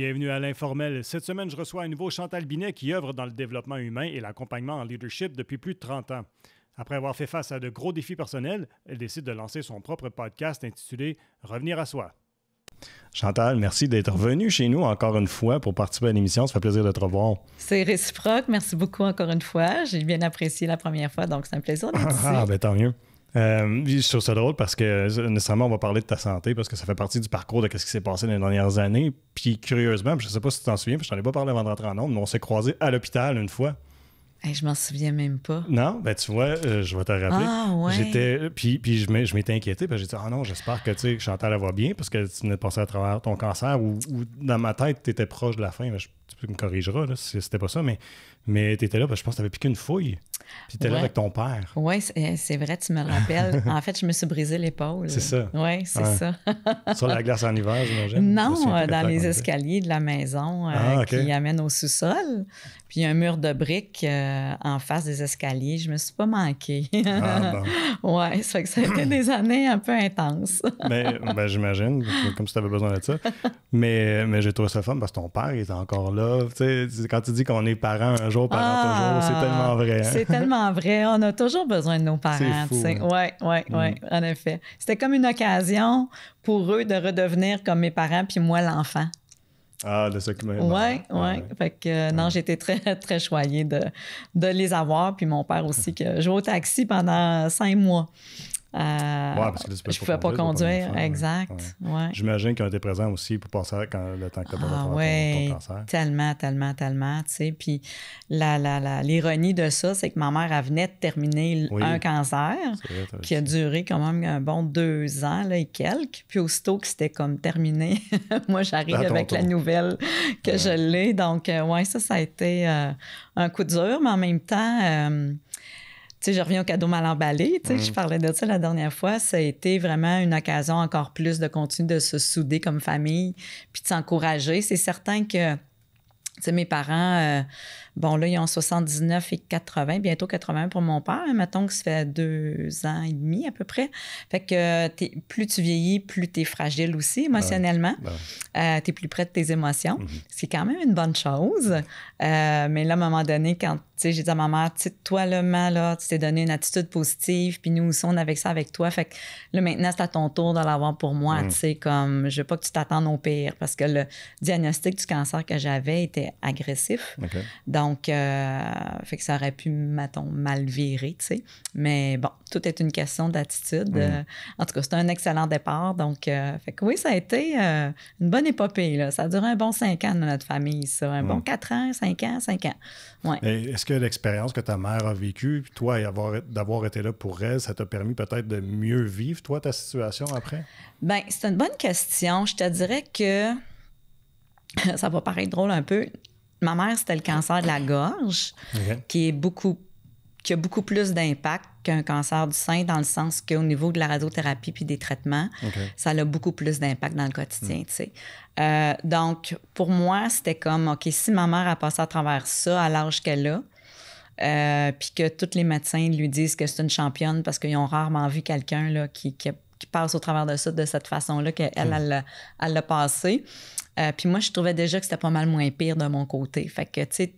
Bienvenue à l'Informel. Cette semaine, je reçois à nouveau Chantal Binet qui œuvre dans le développement humain et l'accompagnement en leadership depuis plus de 30 ans. Après avoir fait face à de gros défis personnels, elle décide de lancer son propre podcast intitulé « Revenir à soi ». Chantal, merci d'être revenue chez nous encore une fois pour participer à l'émission. Ça fait plaisir de te revoir. C'est réciproque. Merci beaucoup encore une fois. J'ai bien apprécié la première fois, donc c'est un plaisir d'être ici. Ah, ben tant mieux. Je trouve ça drôle parce que nécessairement on va parler de ta santé parce que ça fait partie du parcours de ce qui s'est passé dans les dernières années. Puis curieusement, je ne sais pas si tu t'en souviens, puis je t'en ai pas parlé avant de rentrer en ondes, mais on s'est croisés à l'hôpital une fois. Hey, je m'en souviens même pas. Non, ben tu vois, je vais te rappeler. Ah, ouais. Puis je m'étais inquiété, puis j'ai dit, ah non, j'espère que Chantal elle va bien parce que tu venais de passer à travers ton cancer ou dans ma tête, tu étais proche de la fin. Tu me corrigeras là, si c'était pas ça, mais tu étais là, parce que je pense que tu n'avais plus qu'une fouille. Puis tu étais là avec ton père. Oui, c'est vrai, tu me le rappelles. En fait, je me suis brisé l'épaule. C'est ça. Oui, c'est ça. Sur la glace en hiver, j'imagine? Non, dans les escaliers de la maison qui amènent au sous-sol. Puis il y a un mur de briques en face des escaliers. Je me suis pas manquée. Ah, bon. Oui, ça fait que ça a été des années un peu intenses. Ben, j'imagine, comme si tu avais besoin de ça. Mais j'ai trouvé ça fun parce que ton père il était encore là. Tu sais, quand tu dis qu'on est parents un jour, parents toujours, c'est tellement vrai. Hein? C'est tellement vrai. On a toujours besoin de nos parents. C'est fou, hein? Oui, en effet. C'était comme une occasion pour eux de redevenir comme mes parents puis moi l'enfant. Ah, de ça qui m'a... Oui. Fait que non, j'étais très, très choyée de les avoir. Puis mon père aussi, qui a joué au taxi pendant 5 mois. Parce que là, je ne pouvais pas conduire, exact. Ouais. J'imagine qu'ils ont été présents aussi pour passer le temps que tu as ton cancer. Tellement, tu sais. Puis l'ironie de ça, c'est que ma mère, elle venait de terminer un cancer qui a duré quand même un bon 2 ans là, et quelques. Puis aussitôt que c'était comme terminé, moi, j'arrive avec la nouvelle que je l'ai. Donc, ça a été un coup dur, mais en même temps... Tu sais, je reviens au cadeau mal emballé. Tu sais, je parlais de ça la dernière fois. Ça a été vraiment une occasion encore plus de continuer de se souder comme famille puis de s'encourager. C'est certain que, tu sais, mes parents, là, ils ont 79 et 80, bientôt 80 pour mon père. Mettons que ça fait 2 ans et demi à peu près. Fait que plus tu vieillis, plus tu es fragile aussi émotionnellement. Tu es plus près de tes émotions. C'est quand même une bonne chose. Mais là, à un moment donné, quand j'ai dit à ma mère, toi, là, tu t'es donné une attitude positive, puis nous aussi, on avait ça avec toi. Fait que là, maintenant, c'est à ton tour de l'avoir pour moi. Tu sais, comme, je veux pas que tu t'attendes au pire, parce que le diagnostic du cancer que j'avais était agressif. Okay. Donc, fait que ça aurait pu, mettons, mal virer, tu sais. Mais bon, tout est une question d'attitude. En tout cas, c'était un excellent départ. Donc, fait que oui, ça a été une bonne épopée, là. Ça a duré un bon 5 ans dans notre famille, ça. Un bon 4 ans, 5 ans. Ouais. Est-ce que l'expérience que ta mère a vécue, puis toi, d'avoir été là pour elle, ça t'a permis peut-être de mieux vivre, toi, ta situation après? Bien, c'est une bonne question. Je te dirais que ça va paraître drôle un peu. Ma mère, c'était le cancer de la gorge, qui a beaucoup plus d'impact qu'un cancer du sein, dans le sens qu'au niveau de la radiothérapie puis des traitements, ça a beaucoup plus d'impact dans le quotidien, tu sais. Donc, pour moi, c'était comme, OK, si ma mère a passé à travers ça à l'âge qu'elle a, puis que tous les médecins lui disent que c'est une championne parce qu'ils ont rarement vu quelqu'un là, qui passe au travers de ça de cette façon-là, qu'elle elle l'a passé. Puis moi, je trouvais déjà que c'était pas mal moins pire de mon côté. Fait que, tu sais,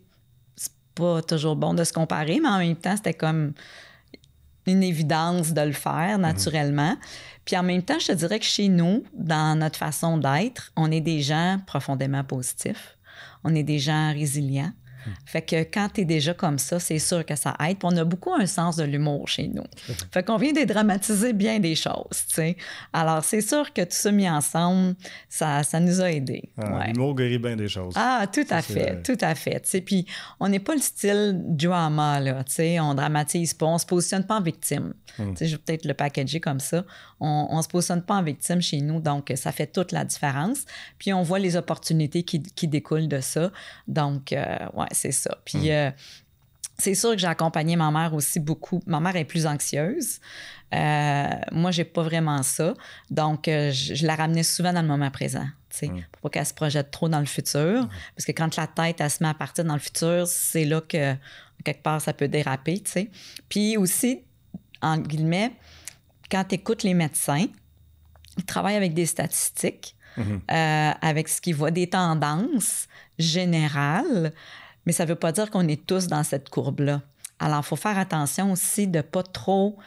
c'est pas toujours bon de se comparer, mais en même temps, c'était comme une évidence de le faire naturellement. Puis en même temps, je te dirais que chez nous, dans notre façon d'être, on est des gens profondément positifs. On est des gens résilients. Fait que quand t'es déjà comme ça, c'est sûr que ça aide. Puis on a beaucoup un sens de l'humour chez nous. Fait qu'on vient dédramatiser bien des choses, tu sais. Alors, c'est sûr que tout ça mis ensemble, ça nous a aidés. L'humour guérit bien des choses. Ah, tout à fait. Tu sais, puis on n'est pas le style drama, là, tu sais. On dramatise pas, on se positionne pas en victime. Tu sais, je vais peut-être le packager comme ça. On se positionne pas en victime chez nous, donc ça fait toute la différence. Puis on voit les opportunités qui découlent de ça. Donc, c'est ça. Puis c'est sûr que j'ai accompagné ma mère aussi beaucoup. Ma mère est plus anxieuse. Moi, j'ai pas vraiment ça. Donc, je la ramenais souvent dans le moment présent, tu sais, pour pas qu'elle se projette trop dans le futur. Parce que quand la tête, elle se met à partir dans le futur, c'est là que, quelque part, ça peut déraper, tu sais. Puis aussi, en guillemets, quand tu écoutes les médecins, ils travaillent avec des statistiques. avec ce qu'il voit, des tendances générales, mais ça ne veut pas dire qu'on est tous dans cette courbe-là. Alors, il faut faire attention aussi de ne pas trop...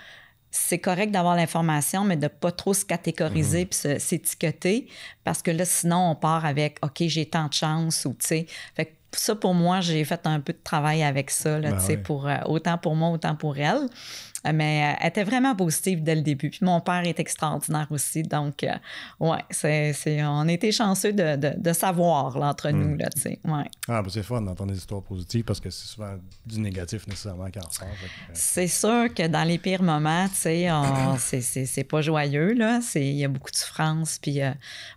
C'est correct d'avoir l'information, mais de ne pas trop se catégoriser puis s'étiqueter, parce que là, sinon, on part avec « OK, j'ai tant de chance » ou tu sais. Fait que ça, pour moi, j'ai fait un peu de travail avec ça, là, tu sais, autant pour moi, autant pour elle. Mais elle était vraiment positive dès le début. Puis mon père est extraordinaire aussi. Donc, on a été chanceux de savoir là, entre nous, là, tu sais. Ouais. Ah, ben c'est fun d'entendre des histoires positives parce que c'est souvent du négatif nécessairement qui en ressort. C'est sûr que dans les pires moments, tu sais, c'est pas joyeux, là. Il y a beaucoup de souffrance, puis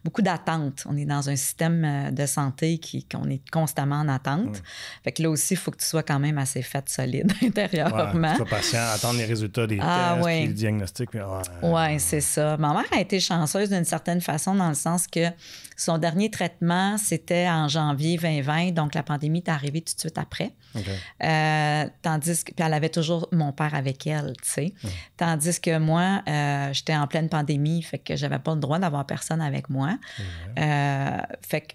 beaucoup d'attente. On est dans un système de santé qu'on est constamment en attente. Fait que là aussi, il faut que tu sois quand même assez fait solide intérieurement. Tu sois patient, attendre les résultats des tests, puis le diagnostic. Oui, c'est ça. Ma mère a été chanceuse d'une certaine façon dans le sens que son dernier traitement, c'était en janvier 2020, donc la pandémie est arrivée tout de suite après. Tandis que, puis elle avait toujours mon père avec elle, tu sais. Tandis que moi, j'étais en pleine pandémie, fait que j'avais pas le droit d'avoir personne avec moi. Fait que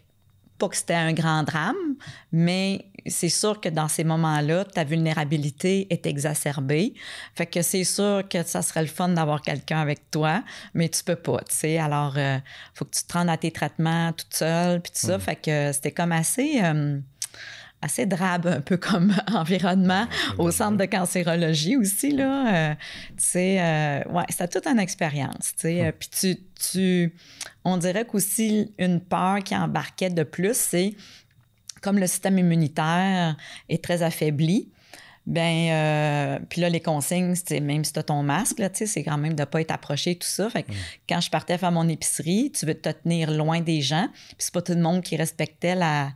pas que c'était un grand drame, mais c'est sûr que dans ces moments-là, ta vulnérabilité est exacerbée. Fait que c'est sûr que ça serait le fun d'avoir quelqu'un avec toi, mais tu peux pas, tu sais. Alors, faut que tu te rendes à tes traitements toute seule, puis tout ça. Fait que c'était comme assez drabe, un peu comme environnement au centre de cancérologie aussi, là. Tu sais, c'était toute une expérience, tu sais. Puis on dirait qu'aussi une peur qui embarquait de plus, c'est comme le système immunitaire est très affaibli, puis là, les consignes, c'est même si tu as ton masque, là, c'est quand même de ne pas être approché, tout ça. Fait que quand je partais faire mon épicerie, tu veux te tenir loin des gens, puis c'est pas tout le monde qui respectait la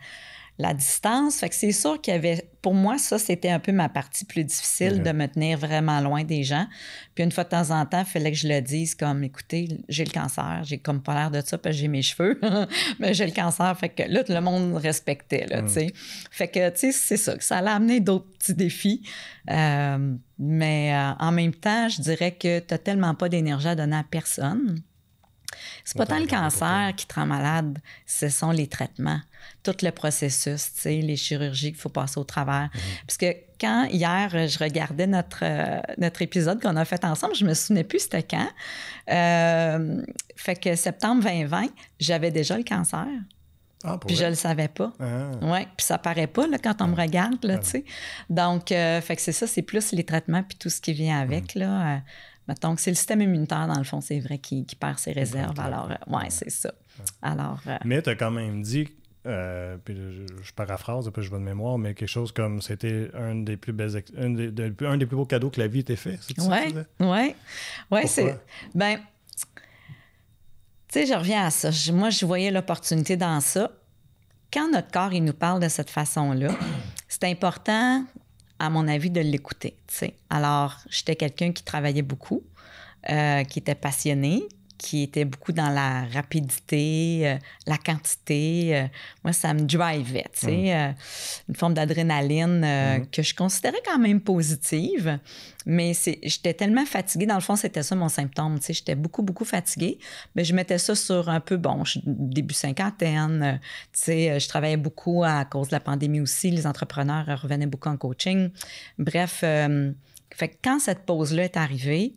distance. Fait que c'est sûr qu'il y avait... Pour moi, ça, c'était un peu ma partie plus difficile, de me tenir vraiment loin des gens. Puis une fois de temps en temps, il fallait que je le dise comme, écoutez, j'ai le cancer, j'ai comme pas l'air de ça parce que j'ai mes cheveux, mais j'ai le cancer. Fait que là, tout le monde respectait, là, tu sais. Fait que, tu sais, c'est ça. Ça allait amener d'autres petits défis. Mais en même temps, je dirais que tu n'as tellement pas d'énergie à donner à personne. C'est pas tant le cancer qui te rend malade, ce sont les traitements, tout le processus, tu sais, les chirurgies qu'il faut passer au travers. Parce que quand, hier, je regardais notre épisode qu'on a fait ensemble, je me souvenais plus c'était quand. Fait que septembre 2020, j'avais déjà le cancer. Puis je le savais pas. Oui, puis ça paraît pas là, quand on me regarde, là, tu sais. Donc, fait que c'est ça, c'est plus les traitements puis tout ce qui vient avec, là. Mettons que c'est le système immunitaire, dans le fond, c'est vrai, qui perd ses réserves. Alors, c'est ça. Alors, mais tu as quand même dit, puis je paraphrase, puis je vais de mémoire, mais quelque chose comme c'était un des plus beaux cadeaux que la vie t'ait fait. C'est ça? Oui, c'est... Ben, tu sais, je reviens à ça. Moi, je voyais l'opportunité dans ça. Quand notre corps, il nous parle de cette façon-là, c'est important, à mon avis, de l'écouter, tu sais. Alors, j'étais quelqu'un qui travaillait beaucoup, qui était passionné, qui était beaucoup dans la rapidité, la quantité. Moi, ça me drivait, tu sais. Une forme d'adrénaline que je considérais quand même positive, mais j'étais tellement fatiguée. Dans le fond, c'était ça mon symptôme, tu sais. J'étais beaucoup, beaucoup fatiguée, mais je mettais ça sur un peu, début cinquantaine, tu sais. Je travaillais beaucoup à cause de la pandémie aussi. Les entrepreneurs revenaient beaucoup en coaching. Bref, fait que quand cette pause-là est arrivée,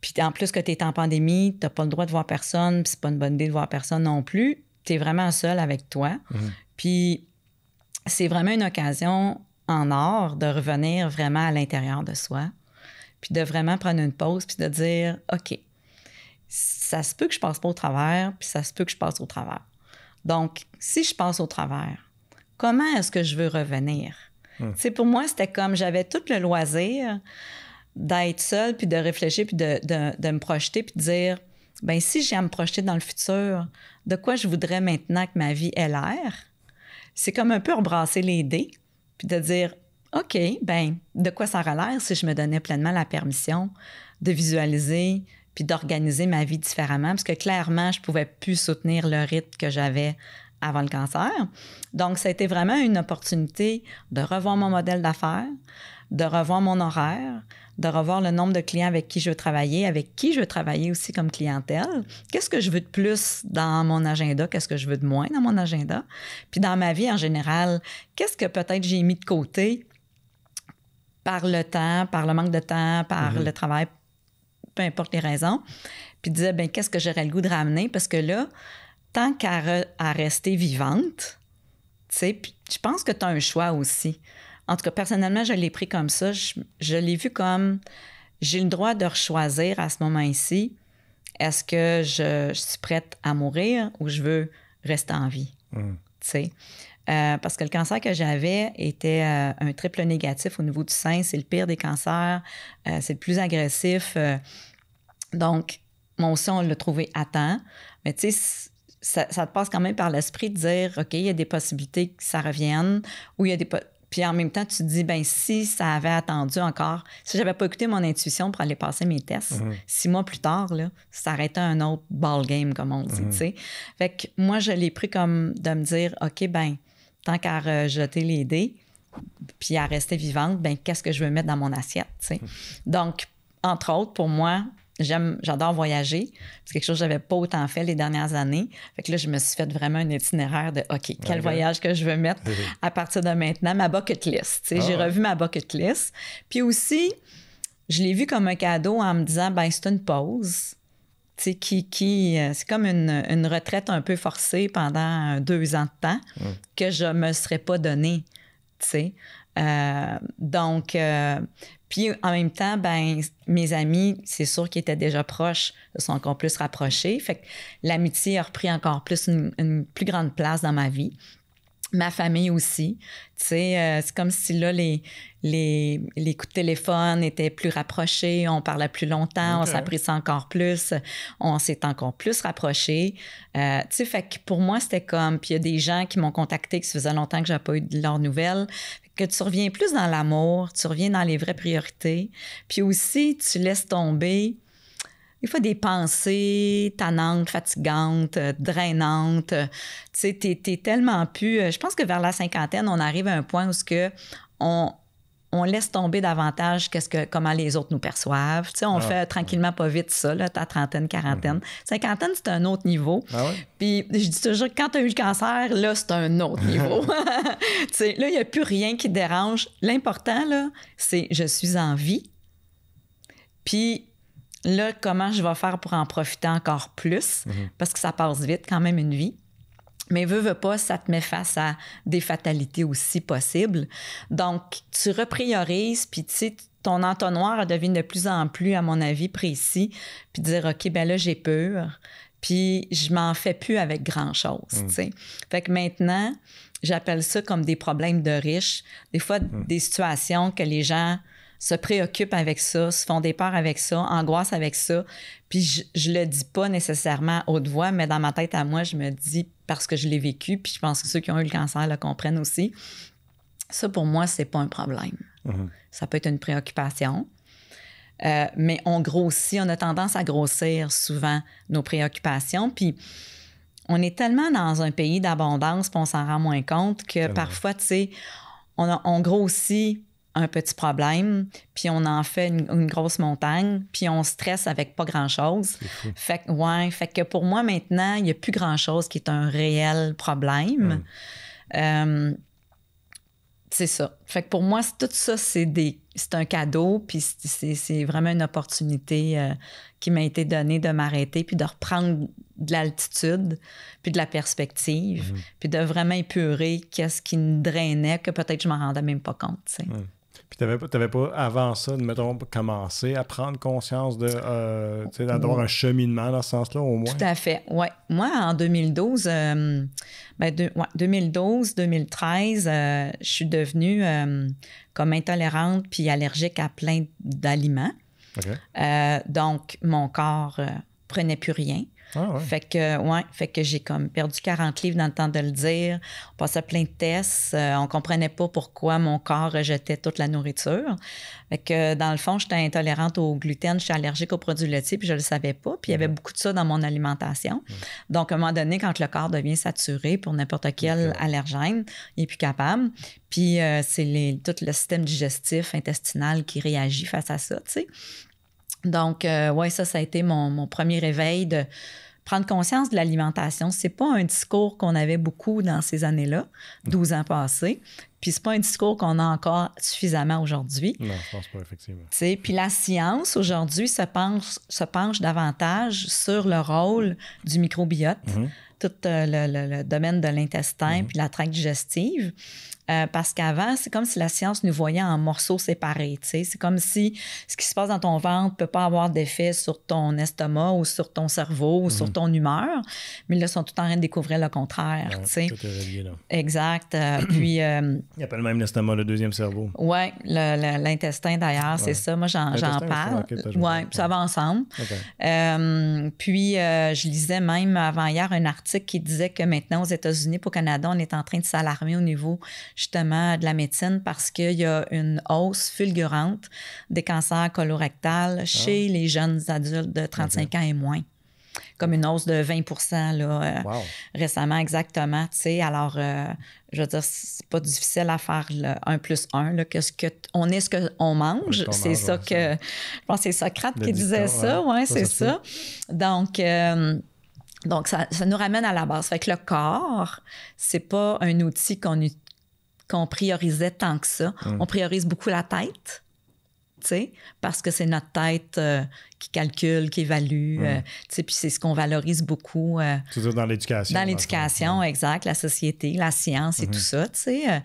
puis en plus que tu es en pandémie, tu n'as pas le droit de voir personne, puis c'est pas une bonne idée de voir personne non plus. Tu es vraiment seul avec toi. Puis c'est vraiment une occasion en or de revenir vraiment à l'intérieur de soi, puis de vraiment prendre une pause, puis de dire, OK, ça se peut que je passe pas au travers, puis ça se peut que je passe au travers. Donc, si je passe au travers, comment est-ce que je veux revenir? Tu sais, pour moi, c'était comme j'avais tout le loisir d'être seule, puis de réfléchir, puis de me projeter, puis de dire, bien, si j'ai à me projeter dans le futur, de quoi je voudrais maintenant que ma vie ait l'air? C'est comme un peu rebrasser les dés, puis de dire, OK, bien, de quoi ça aurait l'air si je me donnais pleinement la permission de visualiser, puis d'organiser ma vie différemment, parce que clairement, je ne pouvais plus soutenir le rythme que j'avais avant le cancer. Donc, ça a été vraiment une opportunité de revoir mon modèle d'affaires, de revoir mon horaire, de revoir le nombre de clients avec qui je veux travailler aussi comme clientèle. Qu'est-ce que je veux de plus dans mon agenda? Qu'est-ce que je veux de moins dans mon agenda? Puis dans ma vie en général, qu'est-ce que peut-être j'ai mis de côté par le temps, par le manque de temps, par le travail, peu importe les raisons. Puis disais, bien, qu'est-ce que j'aurais le goût de ramener? Parce que là, tant qu'à rester vivante, tu sais, puis je pense que tu as un choix aussi. En tout cas, personnellement, je l'ai pris comme ça. Je l'ai vu comme, j'ai le droit de choisir à ce moment-ci, est-ce que je suis prête à mourir ou je veux rester en vie? Tu sais. Parce que le cancer que j'avais était un triple négatif au niveau du sein. C'est le pire des cancers. C'est le plus agressif. Donc, moi aussi, on l'a trouvé à temps. Mais tu sais, ça te passe quand même par l'esprit de dire, OK, il y a des possibilités que ça revienne. Ou il y a des... Puis en même temps, tu te dis, bien, si ça avait attendu encore, si j'avais pas écouté mon intuition pour aller passer mes tests, 6 mois plus tard, là, ça aurait été un autre ball game, comme on dit, tu sais. Fait que moi, je l'ai pris comme de me dire, OK, bien, tant qu'à jeter les dés, puis à rester vivante, bien, qu'est-ce que je veux mettre dans mon assiette, tu sais. Donc, entre autres, pour moi, j'adore voyager. C'est quelque chose que j'avais pas autant fait les dernières années. Fait que là, je me suis fait vraiment un itinéraire de OK, quel voyage que je veux mettre à partir de maintenant, ma bucket list. J'ai revu ma bucket list. Puis aussi, je l'ai vu comme un cadeau en me disant, ben c'est une pause. C'est comme une retraite un peu forcée pendant 2 ans de temps que je me serais pas donnée. Donc, puis en même temps, ben mes amis, c'est sûr qu'ils étaient déjà proches, se sont encore plus rapprochés. Fait que l'amitié a repris encore plus une plus grande place dans ma vie. Ma famille aussi. Tu sais, c'est comme si là, les coups de téléphone étaient plus rapprochés, on parlait plus longtemps, on s'appréciait encore plus, on s'est encore plus rapprochés. Tu sais, fait que pour moi, c'était comme... Puis il y a des gens qui m'ont contacté, qui ça faisait longtemps que je n'avais pas eu de leurs nouvelles. Que tu reviens plus dans l'amour, tu reviens dans les vraies priorités. Puis aussi, tu laisses tomber... Des fois, des pensées tannantes, fatigantes, drainantes. Tu sais, t'es tellement plus... Je pense que vers la cinquantaine, on arrive à un point où on laisse tomber davantage comment les autres nous perçoivent. Tu sais, on fait tranquillement pas vite ça, là, ta trentaine, quarantaine. Cinquantaine, c'est un autre niveau. Puis je dis toujours, quand tu as eu le cancer, là, c'est un autre niveau. Tu sais, là, il n'y a plus rien qui dérange. L'important, là, c'est je suis en vie. Puis... Là, comment je vais faire pour en profiter encore plus? Parce que ça passe vite quand même une vie. Mais veux pas, ça te met face à des fatalités aussi possibles. Donc, tu repriorises, puis tu sais, ton entonnoir devient de plus en plus, à mon avis, précis. Puis dire, OK, bien là, j'ai peur. Puis je m'en fais plus avec grand-chose, tu sais. Fait que maintenant, j'appelle ça comme des problèmes de riches. Des fois, des situations que les gens... se préoccupent avec ça, se font des peurs avec ça, angoissent avec ça. Puis je le dis pas nécessairement à haute voix, mais dans ma tête à moi, je me dis, parce que je l'ai vécu, puis je pense que ceux qui ont eu le cancer le comprennent aussi, ça, pour moi, c'est pas un problème. Ça peut être une préoccupation. Mais on grossit, on a tendance à grossir souvent nos préoccupations. Puis on est tellement dans un pays d'abondance, puis on s'en rend moins compte que parfois, tu sais, on grossit un petit problème, puis on en fait une grosse montagne, puis on stresse avec pas grand-chose. Fait que pour moi, maintenant, il n'y a plus grand-chose qui est un réel problème. C'est ça. Fait que pour moi, tout ça, c'est un cadeau, puis c'est vraiment une opportunité qui m'a été donnée de m'arrêter, puis de reprendre de l'altitude, puis de la perspective, puis de vraiment épurer qu'est-ce qui me drainait, que peut-être je m'en rendais même pas compte, tu sais. Puis t'avais pas, avant ça, mettons, commencé à prendre conscience d'avoir un cheminement dans ce sens-là, au moins? Tout à fait, oui. Moi, en 2012, 2013, je suis devenue comme intolérante puis allergique à plein d'aliments. Donc, mon corps prenais plus rien. Ah ouais. Fait que j'ai comme perdu 40 livres dans le temps de le dire. On passait plein de tests. On comprenait pas pourquoi mon corps rejetait toute la nourriture. Fait que dans le fond, j'étais intolérante au gluten, j'étais allergique aux produits laitiers, puis je le savais pas. Puis il y avait beaucoup de ça dans mon alimentation. Donc, à un moment donné, quand le corps devient saturé pour n'importe quel allergène, il est plus capable. Puis c'est tout le système digestif, intestinal qui réagit face à ça, tu sais. Donc, ça a été mon premier réveil de prendre conscience de l'alimentation. C'est pas un discours qu'on avait beaucoup dans ces années-là, 12 ans passés. Puis c'est pas un discours qu'on a encore suffisamment aujourd'hui. Non, je pense pas, effectivement. T'sais, puis la science, aujourd'hui, se penche davantage sur le rôle du microbiote, tout le domaine de l'intestin puis la tracte digestive. Parce qu'avant, c'est comme si la science nous voyait en morceaux séparés. T'sais. C'est comme si ce qui se passe dans ton ventre ne peut pas avoir d'effet sur ton estomac ou sur ton cerveau ou sur ton humeur. Mais là, ils sont tout en train de découvrir le contraire. Ouais, tout est relié, là. Exact. Puis... il appelle même l'estomac le deuxième cerveau. Oui, l'intestin d'ailleurs, c'est ça. Moi, j'en parle. Oui, ça va ensemble. Okay. Puis, je lisais même avant-hier un article qui disait que maintenant, aux États-Unis, au Canada, on est en train de s'alarmer au niveau justement de la médecine parce qu'il y a une hausse fulgurante des cancers colorectals chez les jeunes adultes de 35 ans et moins. Comme une hausse de 20 là, récemment, exactement. Tu sais, alors, je veux dire, c'est pas difficile à faire le 1 plus 1. Là, on est ce qu'on mange. C'est ça que... Je pense que c'est Socrate qui disait ça. Oui, c'est ça. Donc, ça nous ramène à la base. Fait que le corps, c'est pas un outil qu'on priorisait tant que ça. On priorise beaucoup la tête, tu sais, parce que c'est notre tête qui calcule, qui évalue, tu sais, puis c'est ce qu'on valorise beaucoup. Toujours dans l'éducation. Dans l'éducation, exact, la société, la science et tout ça, tu sais.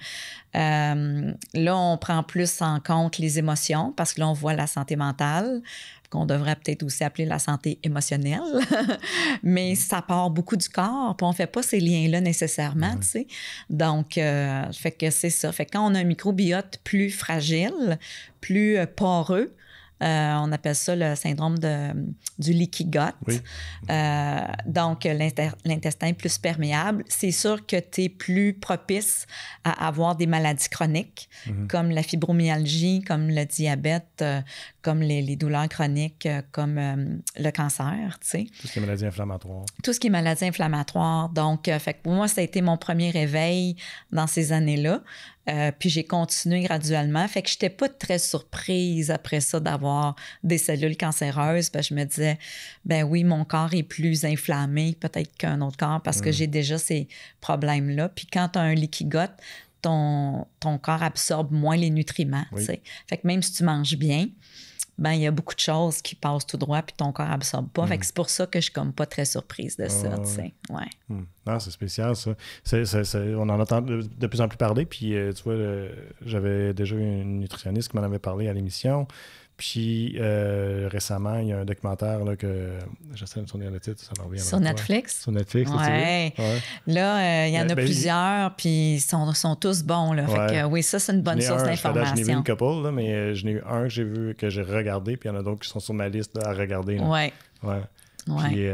Là, on prend plus en compte les émotions parce que là, on voit la santé mentale, qu'on devrait peut-être aussi appeler la santé émotionnelle, mais ça part beaucoup du corps, puis on ne fait pas ces liens-là nécessairement, tu sais. Donc, fait que c'est ça. Fait que quand on a un microbiote plus fragile, plus poreux, on appelle ça le syndrome du leaky gut. Oui. Donc, l'intestin plus perméable. C'est sûr que tu es plus propice à avoir des maladies chroniques, comme la fibromyalgie, comme le diabète, comme les douleurs chroniques, comme le cancer, tu sais. Tout ce qui est maladie inflammatoire. Tout ce qui est maladie inflammatoire. Donc, fait que pour moi, ça a été mon premier réveil dans ces années-là. Puis j'ai continué graduellement. Fait que je n'étais pas très surprise après ça d'avoir des cellules cancéreuses. Parce que je me disais, ben oui, mon corps est plus inflammé peut-être qu'un autre corps parce que j'ai déjà ces problèmes-là. Puis quand tu as un leaky gut, ton corps absorbe moins les nutriments. Oui. Fait que même si tu manges bien, ben il y a beaucoup de choses qui passent tout droit puis ton corps absorbe pas. Fait que c'est pour ça que je suis comme pas très surprise de ça, tu sais. Ouais. Non, c'est spécial, ça. On en entend de plus en plus parler, puis tu vois, j'avais déjà eu une nutritionniste qui m'en avait parlé à l'émission. Puis récemment, il y a un documentaire là, que j'essaie de me souvenir le titre, ça m'en revient. Sur Netflix? Sur Netflix, ouais. Là, il y en a plusieurs, puis ils sont tous bons. Là. Fait que, oui, ça, c'est une bonne source d'information. Je n'ai vu une couple, là, mais je n'ai eu un que j'ai regardé, puis il y en a d'autres qui sont sur ma liste là, à regarder. Oui. Ouais. Puis,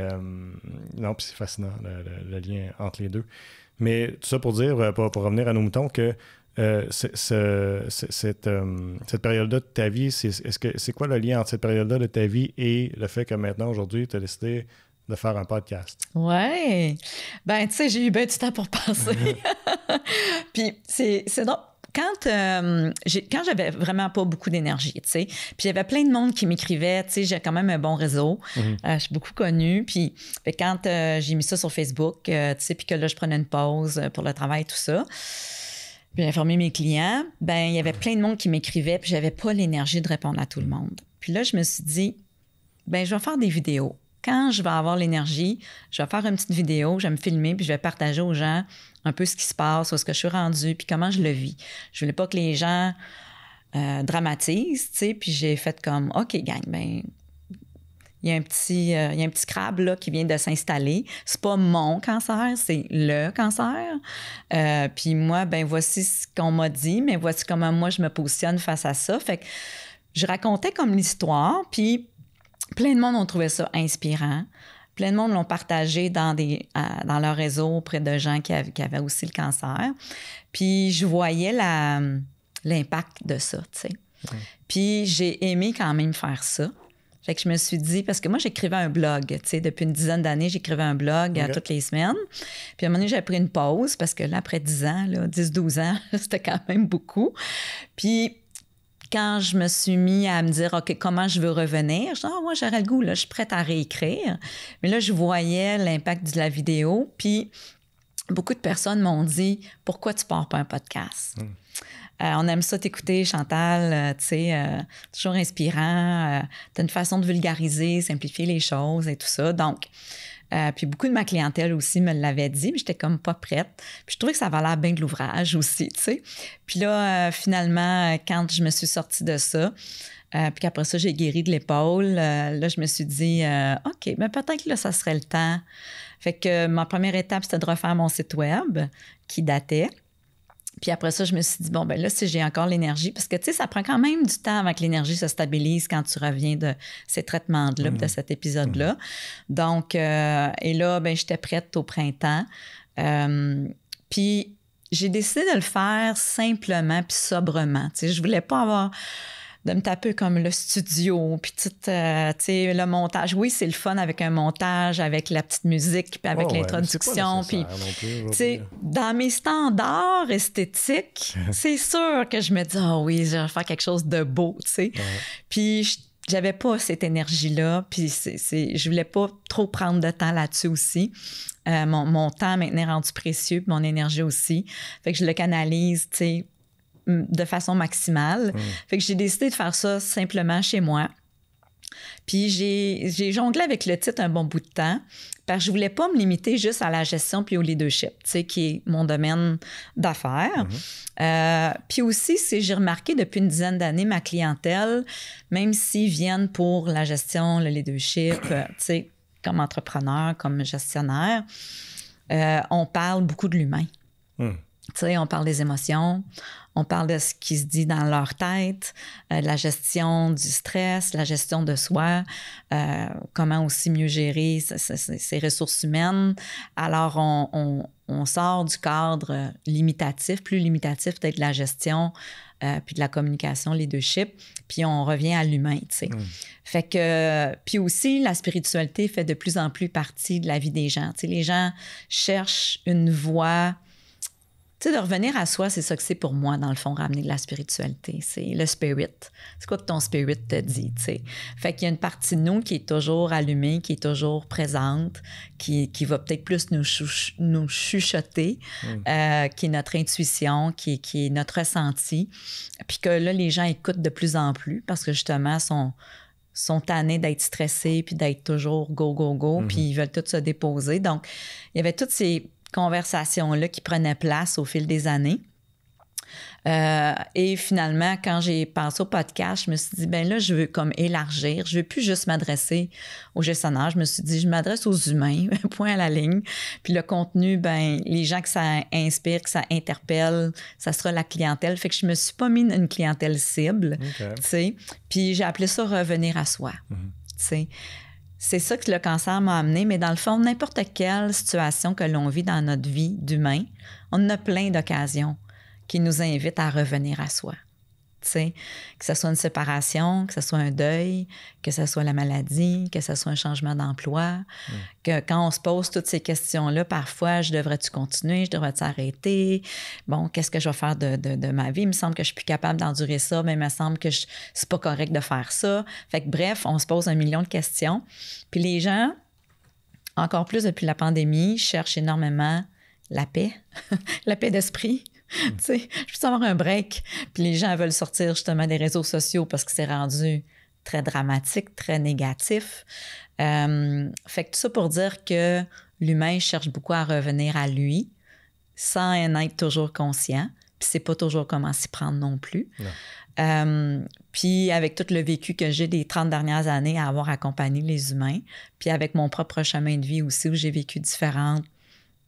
non, puis c'est fascinant, le lien entre les deux. Mais tout ça pour dire, pour revenir à nos moutons, que cette période-là de ta vie, c'est quoi le lien entre cette période-là de ta vie et le fait que maintenant, aujourd'hui, tu as décidé de faire un podcast? Oui. Ben, tu sais, j'ai eu bien du temps pour penser. Puis c'est drôle. Quand j'avais vraiment pas beaucoup d'énergie, tu sais, puis il y avait plein de monde qui m'écrivait, tu sais, j'ai quand même un bon réseau, je suis beaucoup connue, puis quand j'ai mis ça sur Facebook, tu sais, puis que là, je prenais une pause pour le travail, tout ça, puis j'ai informé mes clients, ben il y avait plein de monde qui m'écrivait, puis j'avais pas l'énergie de répondre à tout le monde. Puis là, je me suis dit, ben je vais faire des vidéos. Quand je vais avoir l'énergie, je vais faire une petite vidéo, je vais me filmer, puis je vais partager aux gens un peu ce qui se passe, où est-ce que je suis rendue, puis comment je le vis. Je voulais pas que les gens dramatisent, tu sais, puis j'ai fait comme, OK, gang, ben il y a un petit crabe là, qui vient de s'installer. C'est pas mon cancer, c'est le cancer. Puis moi, ben voici ce qu'on m'a dit, mais voici comment moi je me positionne face à ça. Fait que je racontais comme l'histoire, puis Plein de monde ont trouvé ça inspirant. Plein de monde l'ont partagé dans leur réseau auprès de gens qui avaient aussi le cancer. Puis je voyais l'impact de ça, tu sais. Puis j'ai aimé quand même faire ça. Fait que je me suis dit, parce que moi, j'écrivais un blog, tu sais, depuis une dizaine d'années, j'écrivais un blog toutes les semaines. Puis à un moment donné, j'ai pris une pause parce que là, après 10 ans, 10-12 ans, c'était quand même beaucoup. Puis quand je me suis mis à me dire, OK, comment je veux revenir? Je dis, moi, j'aurais le goût, là, je suis prête à réécrire. Mais là, je voyais l'impact de la vidéo. Puis beaucoup de personnes m'ont dit, pourquoi tu pars pas un podcast? On aime ça t'écouter, Chantal, tu sais, toujours inspirant. Tu as une façon de vulgariser, simplifier les choses et tout ça. Donc, puis beaucoup de ma clientèle aussi me l'avait dit, mais j'étais comme pas prête. Puis je trouvais que ça valait bien de l'ouvrage aussi, tu sais. Puis là, finalement, quand je me suis sortie de ça, puis qu'après ça, j'ai guéri de l'épaule, là, je me suis dit, OK, mais peut-être que là, ça serait le temps. Fait que ma première étape, c'était de refaire mon site web qui datait. Puis après ça, je me suis dit, bon, ben là, si j'ai encore l'énergie, parce que, tu sais, ça prend quand même du temps avant que l'énergie se stabilise quand tu reviens de ces traitements-là, de cet épisode-là. Donc, et là, ben j'étais prête au printemps. Puis j'ai décidé de le faire simplement puis sobrement. Tu sais, je voulais pas avoir de me taper comme le studio, puis tout, tu sais, le montage. Oui, c'est le fun avec un montage, avec la petite musique, puis avec l'introduction. Puis, tu sais, dans mes standards esthétiques, c'est sûr que je me dis, oui, je vais faire quelque chose de beau, tu sais. Puis, j'avais pas cette énergie-là, puis je voulais pas trop prendre de temps là-dessus aussi. Mon temps maintenant est rendu précieux, puis mon énergie aussi. Fait que je le canalise, tu sais, de façon maximale. Fait que j'ai décidé de faire ça simplement chez moi. Puis j'ai jonglé avec le titre un bon bout de temps parce que je voulais pas me limiter juste à la gestion puis au leadership, tu sais, qui est mon domaine d'affaires. Puis aussi, j'ai remarqué depuis une dizaine d'années, ma clientèle, même s'ils viennent pour la gestion, le leadership, tu sais, comme entrepreneur, comme gestionnaire, on parle beaucoup de l'humain. Tu sais, on parle des émotions, on parle de ce qui se dit dans leur tête, de la gestion du stress, la gestion de soi, comment aussi mieux gérer ses ressources humaines. Alors, on sort du cadre limitatif, plus limitatif peut-être de la gestion, puis de la communication, leadership, puis on revient à l'humain, tu sais. Fait que, puis aussi, la spiritualité fait de plus en plus partie de la vie des gens. Tu sais, les gens cherchent une voie. Tu sais, de revenir à soi, c'est ça que c'est pour moi, dans le fond, ramener de la spiritualité. C'est le spirit. C'est quoi que ton spirit te dit, tu sais? Fait qu'il y a une partie de nous qui est toujours allumée, qui est toujours présente, qui va peut-être plus nous chuchoter, qui est notre intuition, qui est notre ressenti. Puis que là, les gens écoutent de plus en plus parce que justement, sont tannés d'être stressés puis d'être toujours go, go, go, puis ils veulent tous se déposer. Donc, il y avait toutes ces conversations-là qui prenaient place au fil des années. Et finalement, quand j'ai pensé au podcast, je me suis dit, ben là, je veux comme élargir. Je veux plus juste m'adresser aux gestionnaires. Je me suis dit, je m'adresse aux humains, point à la ligne. Puis le contenu, ben les gens que ça inspire, que ça interpelle, ça sera la clientèle. Fait que je me suis pas mis une clientèle cible, tu sais. Puis j'ai appelé ça « revenir à soi », tu sais. C'est ça que le cancer m'a amené, mais dans le fond, n'importe quelle situation que l'on vit dans notre vie d'humain, on a plein d'occasions qui nous invitent à revenir à soi. Tu sais, que ce soit une séparation, que ce soit un deuil, que ce soit la maladie, que ce soit un changement d'emploi, que quand on se pose toutes ces questions-là, parfois, je devrais-tu continuer, je devrais-tu arrêter? Bon, qu'est-ce que je vais faire de ma vie? Il me semble que je suis plus capable d'endurer ça, mais il me semble que c'est pas correct de faire ça. Fait que bref, on se pose 1 million de questions. Puis les gens, encore plus depuis la pandémie, cherchent énormément la paix, la paix d'esprit. Tu sais, je peux avoir un break. Puis les gens veulent sortir justement des réseaux sociaux parce que c'est rendu très dramatique, très négatif. Fait que tout ça pour dire que l'humain cherche beaucoup à revenir à lui sans en être toujours conscient. Puis c'est pas toujours comment s'y prendre non plus. Puis avec tout le vécu que j'ai des 30 dernières années à avoir accompagné les humains, puis avec mon propre chemin de vie aussi où j'ai vécu différentes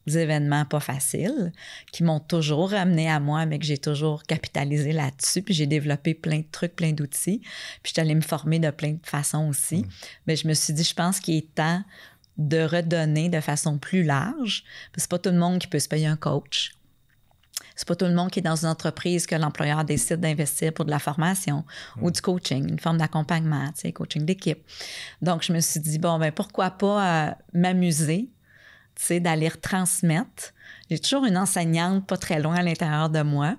événements pas faciles qui m'ont toujours ramené à moi, mais que j'ai toujours capitalisé là-dessus. Puis j'ai développé plein de trucs, plein d'outils. Puis je suis allée me former de plein de façons aussi. Mais je me suis dit, je pense qu'il est temps de redonner de façon plus large. Parce que c'est pas tout le monde qui peut se payer un coach. C'est pas tout le monde qui est dans une entreprise que l'employeur décide d'investir pour de la formation ou du coaching, une forme d'accompagnement, tu sais, coaching d'équipe. Donc, je me suis dit, bon, ben pourquoi pas m'amuser, tu sais, d'aller retransmettre. J'ai toujours une enseignante pas très loin à l'intérieur de moi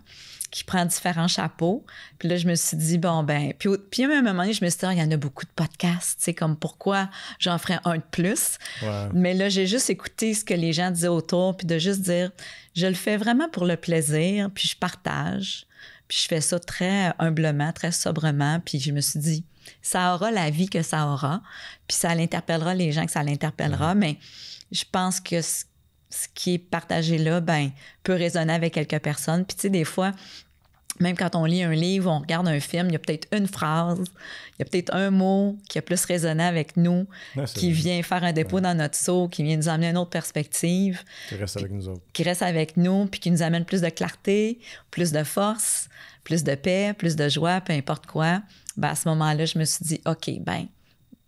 qui prend différents chapeaux. Puis là, je me suis dit, bon, ben... Puis à un moment donné, je me suis dit, il y en a beaucoup de podcasts, tu sais, comme pourquoi j'en ferais un de plus. Ouais. Mais là, j'ai juste écouté ce que les gens disaient autour, puis de juste dire, je le fais vraiment pour le plaisir, puis je partage. Puis je fais ça très humblement, très sobrement. Puis je me suis dit, ça aura la vie que ça aura, puis ça l'interpellera les gens que ça l'interpellera, mais je pense que ce qui est partagé là, ben, peut résonner avec quelques personnes. Puis tu sais, des fois, même quand on lit un livre, on regarde un film, il y a peut-être une phrase, il y a peut-être un mot qui a plus résonné avec nous, qui vient faire un dépôt dans notre seau, qui vient nous amener une autre perspective. Qui reste avec nous autres. Qui reste avec nous, puis qui nous amène plus de clarté, plus de force, plus de paix, plus de joie, peu importe quoi. Ben, à ce moment-là, je me suis dit, OK, ben,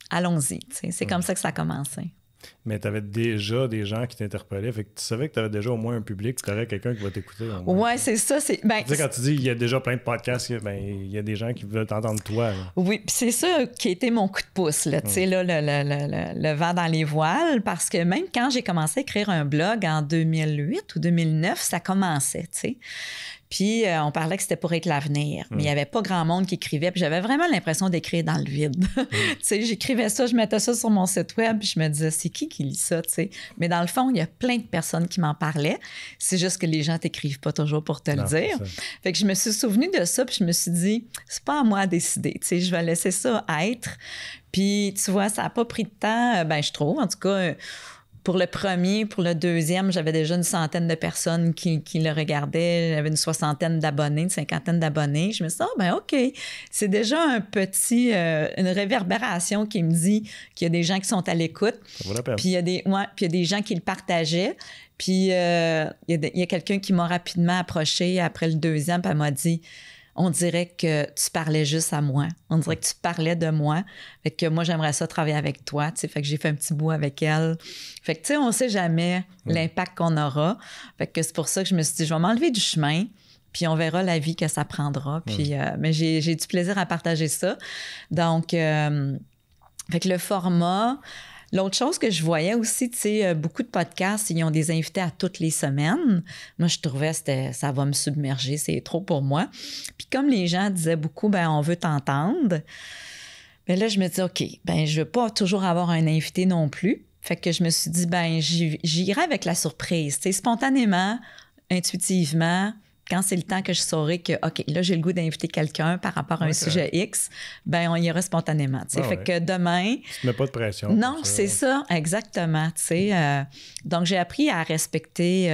allons-y. C'est comme ça que ça a commencé. Mais tu avais déjà des gens qui t'interpellaient. Fait que tu savais que tu avais déjà au moins un public, tu aurais quelqu'un qui va t'écouter. Oui, c'est ça. Ben, tu sais, quand tu dis il y a déjà plein de podcasts, ben, il y a des gens qui veulent t'entendre toi. Là. Oui, puis c'est ça qui a été mon coup de pouce, là, tu sais, là, le vent dans les voiles, parce que même quand j'ai commencé à écrire un blog en 2008 ou 2009, ça commençait, tu sais. Puis on parlait que c'était pour être l'avenir, mais il n'y avait pas grand monde qui écrivait, puis j'avais vraiment l'impression d'écrire dans le vide. Tu sais, j'écrivais ça, je mettais ça sur mon site web, puis je me disais, c'est qui lit ça, tu sais? Mais dans le fond, il y a plein de personnes qui m'en parlaient. C'est juste que les gens t'écrivent pas toujours pour te le dire. Fait que je me suis souvenue de ça, puis je me suis dit, c'est pas à moi à décider, tu sais, je vais laisser ça être. Puis tu vois, ça n'a pas pris de temps, ben je trouve, en tout cas... Pour le premier, pour le deuxième, j'avais déjà une centaine de personnes qui le regardaient. J'avais une soixantaine d'abonnés, une cinquantaine d'abonnés. Je me suis dit, ben OK, c'est déjà un petit, une réverbération qui me dit qu'il y a des gens qui sont à l'écoute. Ça vaut la peine. Puis il y a des gens qui le partageaient. Puis il y a quelqu'un qui m'a rapidement approché après le deuxième, puis elle m'a dit... On dirait que tu parlais juste à moi. On dirait que tu parlais de moi. Fait que moi, j'aimerais ça travailler avec toi. Tu sais, fait que j'ai fait un petit bout avec elle. Fait que, tu sais, on ne sait jamais l'impact qu'on aura. Fait que c'est pour ça que je me suis dit, je vais m'enlever du chemin, puis on verra la vie que ça prendra. Puis, mais j'ai du plaisir à partager ça. Donc, fait que le format... L'autre chose que je voyais aussi, tu sais, beaucoup de podcasts, ils ont des invités à toutes les semaines. Moi, je trouvais que ça va me submerger, c'est trop pour moi. Puis comme les gens disaient beaucoup, ben on veut t'entendre, bien là, je me dis, OK, ben je veux pas toujours avoir un invité non plus. Fait que je me suis dit, ben j'irai avec la surprise, tu sais, spontanément, intuitivement. Quand c'est le temps que je saurai que, OK, là, j'ai le goût d'inviter quelqu'un par rapport à un sujet X, ben on y ira spontanément. Fait que demain... Tu ne mets pas de pression. Non, c'est ça, exactement. Donc, j'ai appris à respecter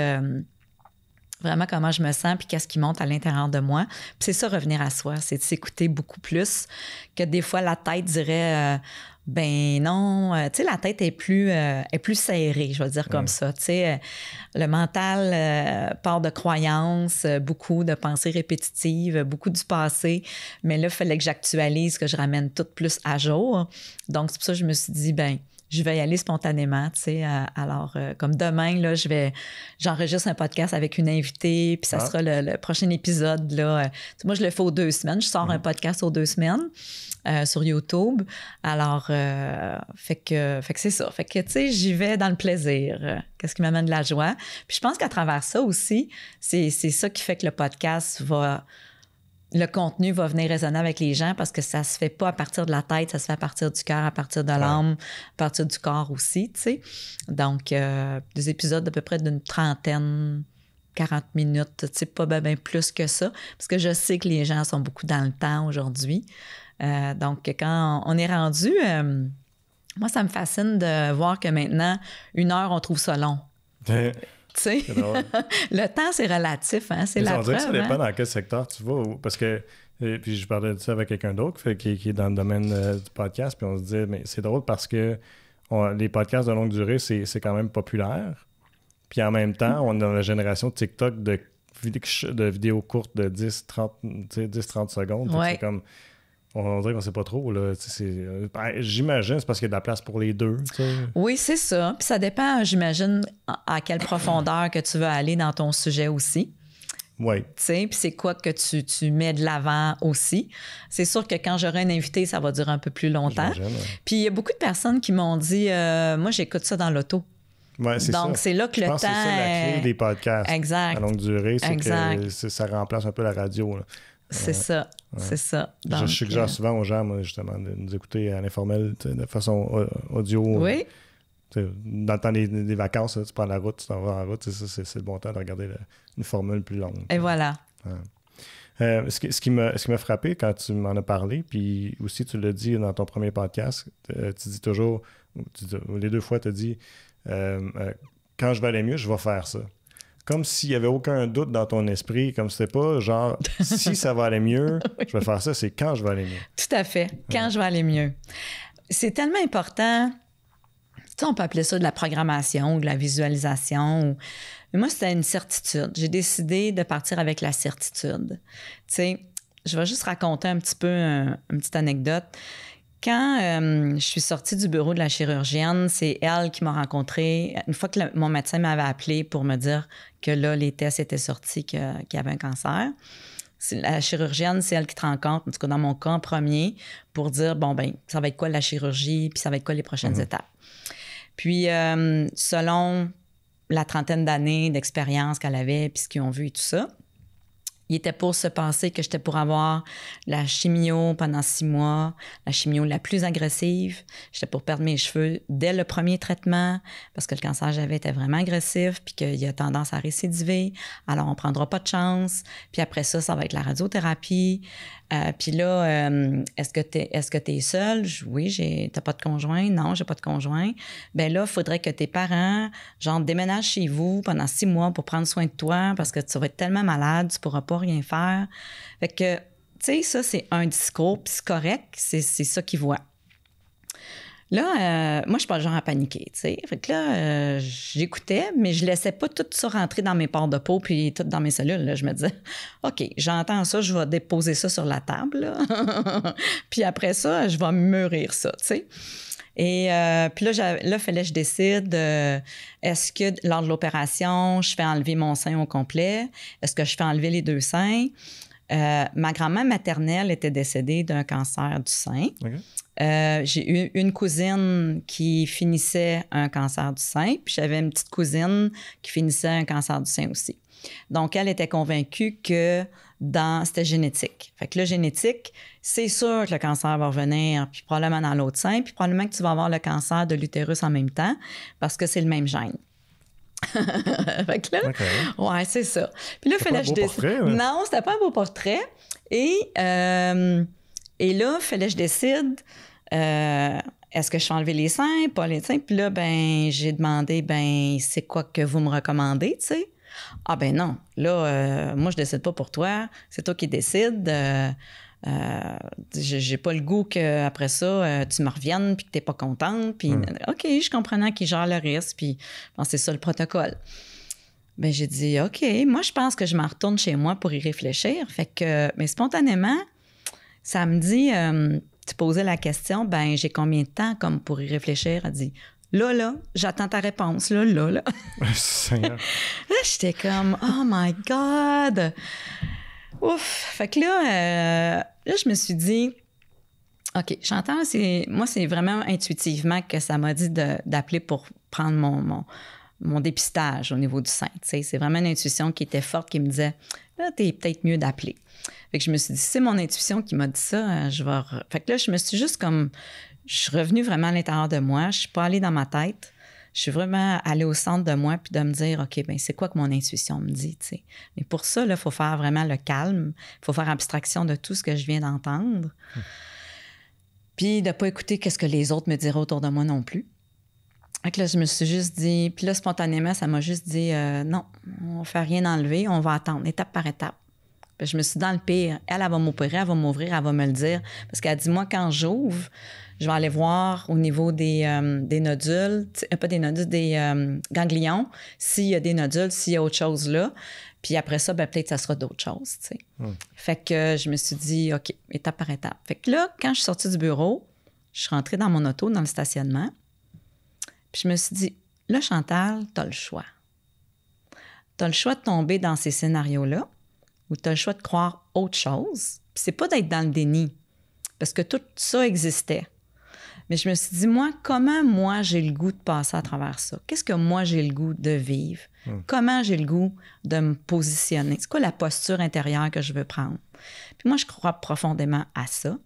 vraiment comment je me sens puis qu'est-ce qui monte à l'intérieur de moi. Puis c'est ça, revenir à soi, c'est de s'écouter beaucoup plus que des fois la tête dirait... ben non, tu sais, la tête est plus serrée, je vais dire comme ça. Tu sais, le mental part de croyances, beaucoup de pensées répétitives, beaucoup du passé. Mais là, il fallait que j'actualise, que je ramène tout plus à jour. Donc, c'est pour ça que je me suis dit, ben je vais y aller spontanément, tu sais. Alors, comme demain, là, j'enregistre un podcast avec une invitée, puis ça sera le prochain épisode, là. Moi, je le fais aux 2 semaines. Je sors un podcast aux 2 semaines. Sur YouTube. Alors, fait que c'est ça. Fait que, tu sais, j'y vais dans le plaisir. Qu'est-ce qui m'amène de la joie? Puis je pense qu'à travers ça aussi, c'est ça qui fait que le podcast le contenu va venir résonner avec les gens parce que ça se fait pas à partir de la tête, ça se fait à partir du cœur, à partir de l'âme, à partir du corps aussi, tu sais. Donc, des épisodes d'à peu près d'une 30, 40 minutes, tu sais, pas bien plus que ça, parce que je sais que les gens sont beaucoup dans le temps aujourd'hui. Donc, quand on est rendu, moi, ça me fascine de voir que maintenant, 1 heure, on trouve ça long. Tu sais, le temps, c'est relatif, hein? C'est la preuve. On dirait que ça dépend dans quel secteur tu vas. Parce que, puis je parlais de ça avec quelqu'un d'autre qui est dans le domaine du podcast, puis on se disait, mais c'est drôle parce que les podcasts de longue durée, c'est quand même populaire. Puis en même temps, on est dans la génération TikTok de vidéos courtes de 10-30 secondes. Ouais. C'est comme... On dirait qu'on ne sait pas trop. Là. J'imagine c'est parce qu'il y a de la place pour les deux. T'sais. Oui, c'est ça. Puis ça dépend, j'imagine, à quelle profondeur que tu veux aller dans ton sujet aussi. Oui. Tu sais, puis c'est quoi que tu mets de l'avant aussi. C'est sûr que quand j'aurai un invité, ça va durer un peu plus longtemps. Ouais. Puis il y a beaucoup de personnes qui m'ont dit moi, j'écoute ça dans l'auto. Ouais, c'est donc, ça. c'est là que le temps. C'est ça la clé des podcasts. Exact. À longue durée, c'est exact. que ça remplace un peu la radio. Là. C'est ça. C'est ça. Donc, je suggère souvent aux gens, moi, justement, de nous écouter à l'informel, de façon audio. Oui. Dans le temps des vacances, tu prends la route, tu t'en vas en route, c'est le bon temps de regarder une formule plus longue. Et voilà. Ce qui m'a frappé quand tu m'en as parlé, puis aussi tu l'as dit dans ton premier podcast, tu dis toujours, les 2 fois, tu as dit quand je vais aller mieux, je vais faire ça. Comme s'il n'y avait aucun doute dans ton esprit, comme c'était pas genre si ça va aller mieux, oui. Je vais faire ça, c'est quand je vais aller mieux. Tout à fait, quand je vais aller mieux. C'est tellement important. Tu sais, on peut appeler ça de la programmation ou de la visualisation. Mais moi, c'était une certitude. J'ai décidé de partir avec la certitude. Tu sais, je vais juste raconter un petit peu une petite anecdote. Quand je suis sortie du bureau de la chirurgienne, c'est elle qui m'a rencontrée. Une fois que mon médecin m'avait appelée pour me dire que là, les tests étaient sortis, qu'il y avait un cancer. La chirurgienne, c'est elle qui te rencontre, en tout cas dans mon cas, en premier, pour dire, bon, ben ça va être quoi la chirurgie, puis ça va être quoi les prochaines étapes. Puis, selon la 30aine d'années d'expérience qu'elle avait, puis ce qu'ils ont vu et tout ça, il était pour se passer que j'étais pour avoir la chimio pendant 6 mois, la chimio la plus agressive. J'étais pour perdre mes cheveux dès le premier traitement parce que le cancer que j'avais était vraiment agressif puis qu'il a tendance à récidiver. Alors, on ne prendra pas de chance. Puis après ça, ça va être la radiothérapie. Puis là, est-ce que tu es seule? Oui, t'as pas de conjoint? Non, j'ai pas de conjoint. Bien là, il faudrait que tes parents, genre, déménagent chez vous pendant 6 mois pour prendre soin de toi parce que tu vas être tellement malade, tu pourras pas rien faire. Fait que, tu sais, ça, c'est un discours, puis c'est correct, c'est ça qu'ils voient. Là, moi, je suis pas le genre à paniquer, tu sais. Fait que là, j'écoutais, mais je laissais pas tout ça rentrer dans mes pores de peau puis tout dans mes cellules. Là. Je me disais, OK, j'entends ça, je vais déposer ça sur la table. Là. Puis après ça, je vais mûrir ça, tu sais. Et puis là, il fallait que je décide, est-ce que lors de l'opération, je fais enlever mon sein au complet? Est-ce que je fais enlever les 2 seins? Ma grand-mère maternelle était décédée d'un cancer du sein. Okay. J'ai eu une cousine qui finissait un cancer du sein, puis j'avais une petite cousine qui finissait un cancer du sein aussi. Donc, elle était convaincue que c'était génétique. Fait que le génétique, c'est sûr que le cancer va revenir, puis probablement dans l'autre sein, puis probablement que tu vas avoir le cancer de l'utérus en même temps, parce que c'est le même gène. Fait que là, ouais, c'est ça. Puis là, il fallait que je décide. Non, c'était pas un beau portrait. Et là, il fallait que je décide est-ce que je fais enlever les seins, pas les seins. Puis là, ben, j'ai demandé, ben, c'est quoi que vous me recommandez, tu sais? Ah, ben non. Là, moi, je décide pas pour toi. C'est toi qui décides. J'ai pas le goût qu'après ça, tu me reviennes puis que t'es pas contente. Puis, OK, je comprenais qu'il gère le risque. Puis, bon, c'est ça le protocole. Ben j'ai dit, OK, moi, je pense que je m'en retourne chez moi pour y réfléchir. Fait que, mais spontanément, samedi, tu posais la question, ben j'ai combien de temps comme pour y réfléchir? Elle dit, là, j'attends ta réponse, là. Là, j'étais comme, oh my God! Ouf! Fait que là, je me suis dit, OK, j'entends, moi, c'est vraiment intuitivement que ça m'a dit d'appeler pour prendre mon dépistage au niveau du sein. T'sais. C'est vraiment une intuition qui était forte, qui me disait, là, t'es peut-être mieux d'appeler. Fait que je me suis dit, c'est mon intuition qui m'a dit ça, Fait que là, je me suis juste comme... Je suis revenue vraiment à l'intérieur de moi. Je suis pas allée dans ma tête. Je suis vraiment allée au centre de moi puis de me dire, OK, bien, c'est quoi que mon intuition me dit, tu sais. Mais pour ça, il faut faire vraiment le calme. Il faut faire abstraction de tout ce que je viens d'entendre. Puis de ne pas écouter ce que les autres me diraient autour de moi non plus. Fait que là, je me suis juste dit... Puis là, spontanément, ça m'a juste dit, non, on ne fait rien enlever, on va attendre, étape par étape. Puis je me suis dit, dans le pire, elle va m'opérer, elle va m'ouvrir, elle va me le dire. Parce qu'elle dit, moi, quand j'ouvre, Je vais aller voir au niveau des nodules, pas des nodules, des ganglions, s'il y a des nodules, s'il y a autre chose là. Puis après ça, ben, peut-être que ça sera d'autres choses, tu sais. Fait que je me suis dit, OK, étape par étape. Fait que là, quand je suis sortie du bureau, je suis rentrée dans mon auto, dans le stationnement. Puis je me suis dit, là, Chantal, t'as le choix. T'as le choix de tomber dans ces scénarios-là ou t'as le choix de croire autre chose. Puis c'est pas d'être dans le déni, parce que tout ça existait. Mais je me suis dit, moi, comment moi j'ai le goût de passer à travers ça? Qu'est-ce que moi j'ai le goût de vivre? Comment j'ai le goût de me positionner? C'est quoi la posture intérieure que je veux prendre? Puis moi, je crois profondément à ça.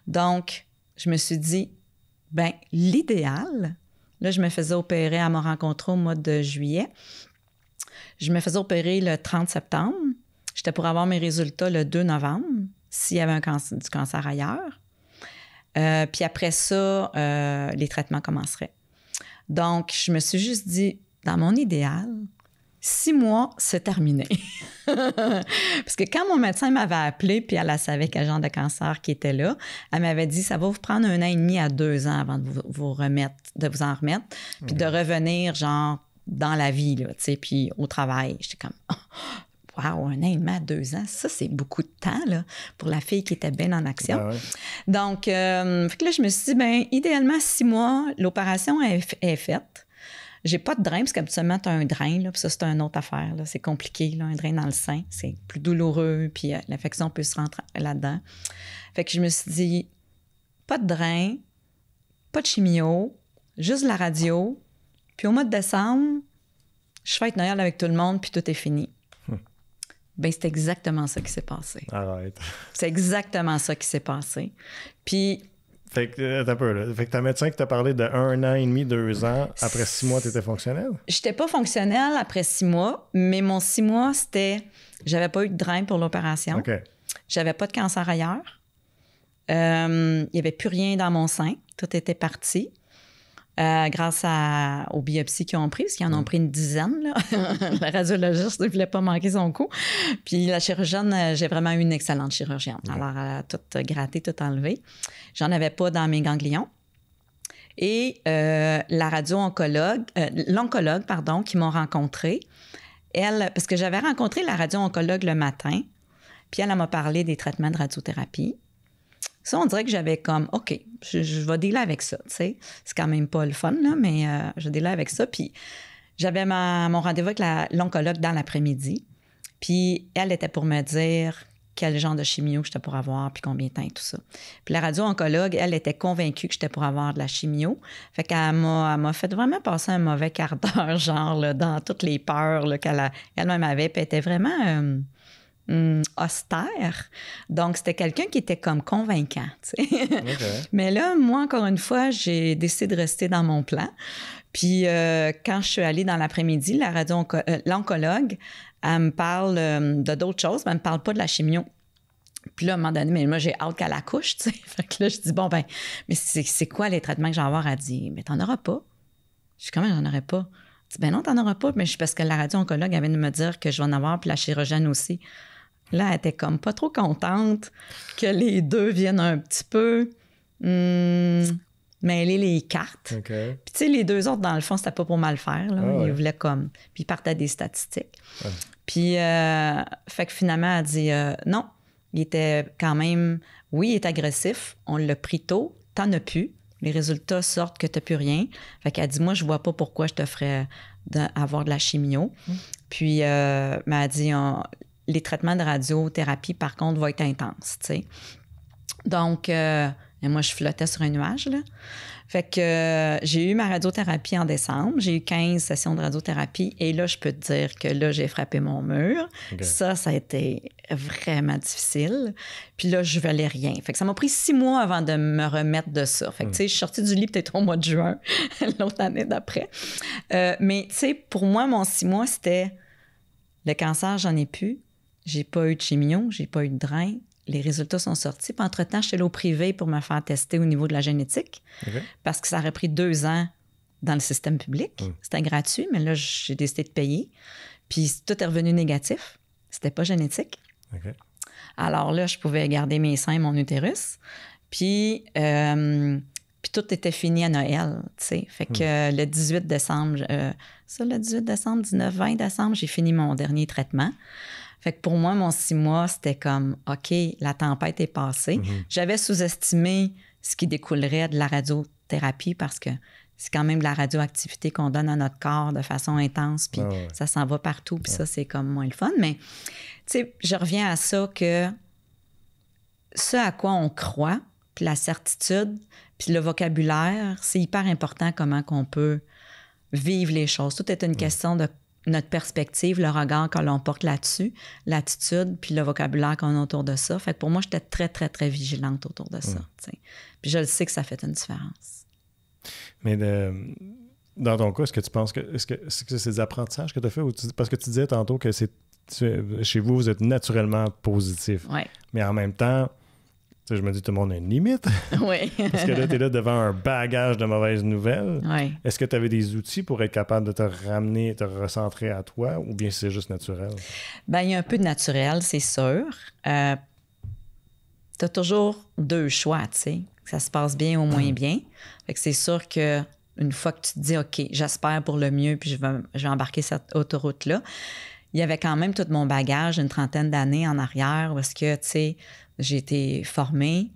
Donc, je me suis dit, ben l'idéal, là, je me faisais opérer à me rencontrer au mois de juillet. Je me faisais opérer le 30 septembre. J'étais pour avoir mes résultats le 2 novembre, s'il y avait du cancer ailleurs. Puis après ça, les traitements commenceraient. Donc, je me suis juste dit, dans mon idéal, 6 mois, c'est terminé. Parce que quand mon médecin m'avait appelé, puis elle savait quel genre de cancer qui était là, elle m'avait dit, ça va vous prendre 1 an et demi à 2 ans avant de vous en remettre, puis de revenir, genre, dans la vie, là, tu sais, puis au travail. J'étais comme, wow, 1 an et demi à 2 ans, ça, c'est beaucoup de temps, là, pour la fille qui était bien en action. Ah ouais. Donc, fait que là, je me suis dit, bien, idéalement, 6 mois, l'opération est faite. J'ai pas de drain, parce qu'habituellement, tu as un drain, là, puis ça, c'est une autre affaire, là. C'est compliqué, là, un drain dans le sein. C'est plus douloureux, puis l'infection peut se rentrer là-dedans. Fait que je me suis dit, pas de drain, pas de chimio, juste la radio. Puis au mois de décembre, je fête Noël avec tout le monde, puis tout est fini. Bien, c'est exactement ça qui s'est passé. Arrête. C'est exactement ça qui s'est passé. Puis... Fait que, attends un peu, là. Fait que ta médecin qui t'a parlé de 1 an et demi, 2 ans, après 6 mois, tu étais fonctionnelle? J'étais pas fonctionnelle après 6 mois, mais mon 6 mois, c'était... J'avais pas eu de drain pour l'opération. OK. J'avais pas de cancer ailleurs. Il y avait plus rien dans mon sein. Tout était parti. Grâce aux biopsies qu'ils ont pris, parce qu'ils en ont pris une dizaine. Là. La radiologiste ne voulait pas manquer son coup. Puis la chirurgienne, j'ai vraiment eu une excellente chirurgienne. Alors, elle a tout gratté, tout enlevé. J'en avais pas dans mes ganglions. Et la radio-oncologue, l'oncologue, pardon, qui m'ont rencontrée, elle, parce que j'avais rencontré la radio-oncologue le matin, puis elle m'a parlé des traitements de radiothérapie. Ça, on dirait que j'avais comme, OK, je vais dealer avec ça, tu sais. C'est quand même pas le fun, là, mais je dealer avec ça. Puis j'avais mon rendez-vous avec l'oncologue dans l'après-midi. Puis elle était pour me dire quel genre de chimio j'étais pour avoir, puis combien de temps et tout ça. Puis la radio-oncologue, elle était convaincue que j'étais pour avoir de la chimio. Fait qu'elle m'a fait vraiment passer un mauvais quart d'heure, genre, là, dans toutes les peurs là, qu'elle-même avait. Puis elle était vraiment... austère. Donc, c'était quelqu'un qui était comme convaincant, tu sais. Okay. Mais là, moi, encore une fois, j'ai décidé de rester dans mon plan. Puis, quand je suis allée dans l'après-midi, l'oncologue, elle me parle de d'autres choses, mais elle me parle pas de la chimio. Puis là, à un moment donné, mais moi, j'ai hâte qu'elle accouche, tu sais. Fait que là, je dis, bon, ben, mais c'est quoi les traitements que je vais avoir? Elle dit, mais t'en auras pas. Je dis, comment j'en aurais pas? Je dis, ben non, t'en auras pas. Mais parce que la radio-oncologue, elle vient de me dire que je vais en avoir, puis la chirurgienne aussi. Là, elle était comme pas trop contente que les deux viennent un petit peu mêler les cartes. Okay. Puis tu sais, les deux autres, dans le fond, c'était pas pour mal faire. Là. Ils voulaient comme... Puis ils partaient des statistiques. Ouais. Puis, fait que finalement, elle dit non, il était quand même... Oui, il est agressif. On l'a pris tôt. T'en as plus. Les résultats sortent que t'as plus rien. Fait qu'elle dit, moi, je vois pas pourquoi je te ferais avoir de la chimio. Puis, mais elle dit... les traitements de radiothérapie, par contre, vont être intenses, tu sais. Donc, moi, je flottais sur un nuage, là. Fait que j'ai eu ma radiothérapie en décembre. J'ai eu 15 sessions de radiothérapie. Et là, je peux te dire que là, j'ai frappé mon mur. Okay. Ça a été vraiment difficile. Puis là, je valais rien. Fait que ça m'a pris 6 mois avant de me remettre de ça. Fait que, tu sais, je suis sortie du lit peut-être au mois de juin, l'autre année d'après. Mais, tu sais, pour moi, mon 6 mois, c'était le cancer, j'en ai plus. J'ai pas eu de chimio, j'ai pas eu de drain. Les résultats sont sortis. Puis entre-temps, je suis allée au privé pour me faire tester au niveau de la génétique. Okay. Parce que ça aurait pris 2 ans dans le système public. C'était gratuit, mais là, j'ai décidé de payer. Puis tout est revenu négatif. C'était pas génétique. Alors là, je pouvais garder mes seins et mon utérus. Puis Puis tout était fini à Noël, tu sais. Fait que le 18 décembre, le 18 décembre, 19, 20 décembre, j'ai fini mon dernier traitement. Fait que pour moi, mon 6 mois, c'était comme, OK, la tempête est passée. J'avais sous-estimé ce qui découlerait de la radiothérapie parce que c'est quand même de la radioactivité qu'on donne à notre corps de façon intense, puis ça s'en va partout, puis ça, c'est comme moins le fun. Mais, tu sais, je reviens à ça que ce à quoi on croit, puis la certitude, puis le vocabulaire, c'est hyper important comment qu'on peut vivre les choses. Tout est une question de notre perspective, le regard que l'on porte là-dessus, l'attitude, puis le vocabulaire qu'on a autour de ça. Fait que pour moi, j'étais très, très, très vigilante autour de ça. T'sais. Puis je le sais que ça fait une différence. Mais dans ton cas, est-ce que tu penses que c'est des apprentissages que tu as fait? Parce que tu disais tantôt que chez vous, vous êtes naturellement positif. Oui. Mais en même temps, je me dis, tout le monde a une limite. Oui. Parce que là, tu es là devant un bagage de mauvaises nouvelles. Oui. Est-ce que tu avais des outils pour être capable de te ramener, te recentrer à toi, ou bien c'est juste naturel? Bien, il y a un peu de naturel, c'est sûr. Tu as toujours deux choix, tu sais. Ça se passe bien ou moins bien. Fait que c'est sûr que une fois que tu te dis, OK, j'espère pour le mieux, puis je vais embarquer cette autoroute-là, il y avait quand même tout mon bagage, une trentaine d'années en arrière, parce que, tu sais, j'ai été formée,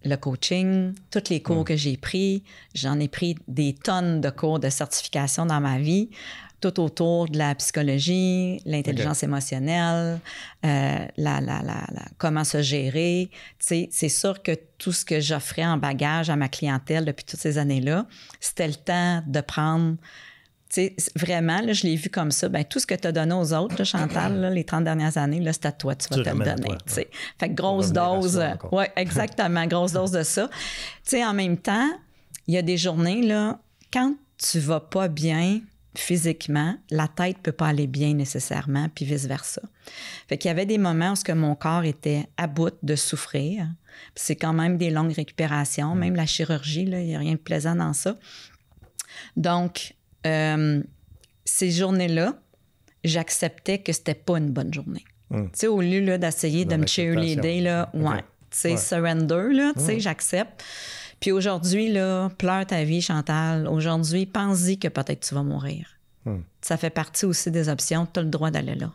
le coaching, tous les cours que j'ai pris, j'en ai pris des tonnes de cours de certification dans ma vie, tout autour de la psychologie, l'intelligence émotionnelle, comment se gérer. Tu sais, c'est sûr que tout ce que j'offrais en bagage à ma clientèle depuis toutes ces années-là, c'était le temps de prendre... Tu sais, vraiment, là, je l'ai vu comme ça. Bien, tout ce que tu as donné aux autres, là, Chantal, là, les 30 dernières années, là, c'est à toi, tu vas te le donner. Tu sais. Fait que grosse dose. Oui, exactement, grosse dose de ça. Tu sais, en même temps, il y a des journées, là, quand tu vas pas bien physiquement, la tête peut pas aller bien nécessairement, puis vice-versa. Fait qu'il y avait des moments où mon corps était à bout de souffrir. Puis c'est quand même des longues récupérations, même la chirurgie, là, il n'y a rien de plaisant dans ça. Donc, ces journées-là, j'acceptais que c'était pas une bonne journée. Tu sais, au lieu là, d'essayer de me cheerleader, là, tu sais, surrender, là, tu sais, j'accepte. Puis aujourd'hui, là, pleure ta vie, Chantal. Aujourd'hui, pense-y que peut-être tu vas mourir. Ça fait partie aussi des options. Tu as le droit d'aller là.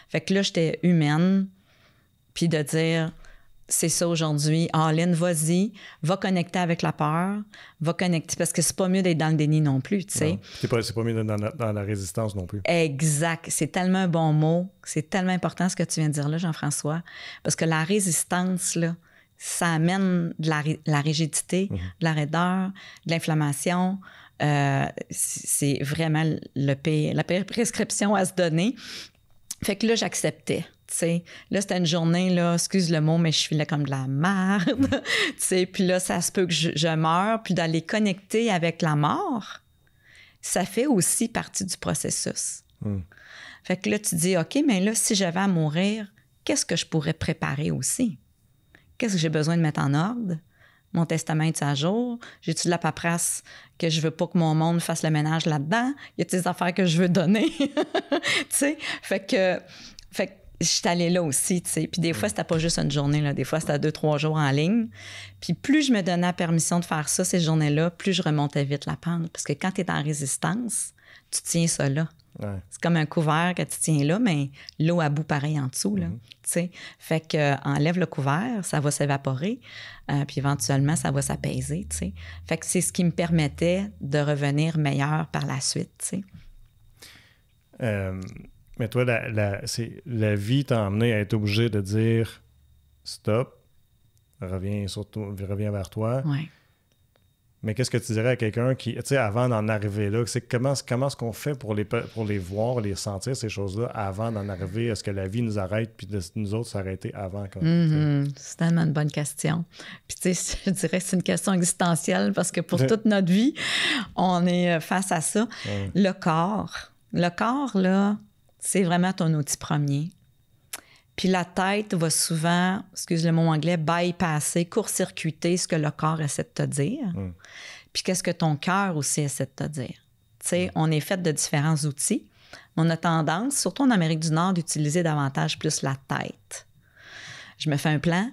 Fait que là, j'étais humaine. Puis de dire, c'est ça aujourd'hui. All-in, vas-y. Va connecter avec la peur. Va connecter. Parce que c'est pas mieux d'être dans le déni non plus, tu sais. C'est pas mieux d'être dans la résistance non plus. Exact. C'est tellement un bon mot. C'est tellement important ce que tu viens de dire là, Jean-François. Parce que la résistance, là, ça amène de la rigidité, de la raideur, de l'inflammation. C'est vraiment la pire prescription à se donner. Fait que là, j'acceptais. T'sais. Là, c'était une journée, là, excuse le mot, mais je suis là comme de la merde. Puis là, ça se peut que je meure. Puis d'aller connecter avec la mort, ça fait aussi partie du processus. Fait que là, tu dis, OK, mais là, si j'avais à mourir, qu'est-ce que je pourrais préparer aussi? Qu'est-ce que j'ai besoin de mettre en ordre? Mon testament est à jour? J'ai-tu de la paperasse que je veux pas que mon monde fasse le ménage là-dedans? Y a-t-il des affaires que je veux donner? Tu sais? Fait que je suis allée là aussi, tu sais. Puis des fois, c'était pas juste une journée, là. Des fois, c'était 2-3 jours en ligne. Puis plus je me donnais la permission de faire ça, ces journées-là, plus je remontais vite la pente. Parce que quand tu es en résistance, tu tiens ça là. C'est comme un couvert que tu tiens là, mais l'eau à bout pareil en dessous, là. Tu sais. Fait que enlève le couvert, ça va s'évaporer, puis éventuellement, ça va s'apaiser, tu sais. Fait que c'est ce qui me permettait de revenir meilleur par la suite, tu sais. Mais toi, la vie t'a amené à être obligé de dire stop, reviens vers toi. Ouais. Mais qu'est-ce que tu dirais à quelqu'un qui, tu sais, avant d'en arriver là, c'est comment est-ce qu'on fait pour les voir, les sentir, ces choses-là, avant d'en arriver? Est-ce que la vie nous arrête puis de nous autres s'arrêter avant? C'est tellement une bonne question. Puis tu sais, je dirais que c'est une question existentielle parce que pour toute notre vie, on est face à ça. Le corps, là, c'est vraiment ton outil premier. Puis la tête va souvent, excuse le mot anglais, bypasser, court-circuiter ce que le corps essaie de te dire. Puis qu'est-ce que ton cœur aussi essaie de te dire. Tu sais, on est fait de différents outils. On a tendance, surtout en Amérique du Nord, d'utiliser davantage plus la tête. Je me fais un plan,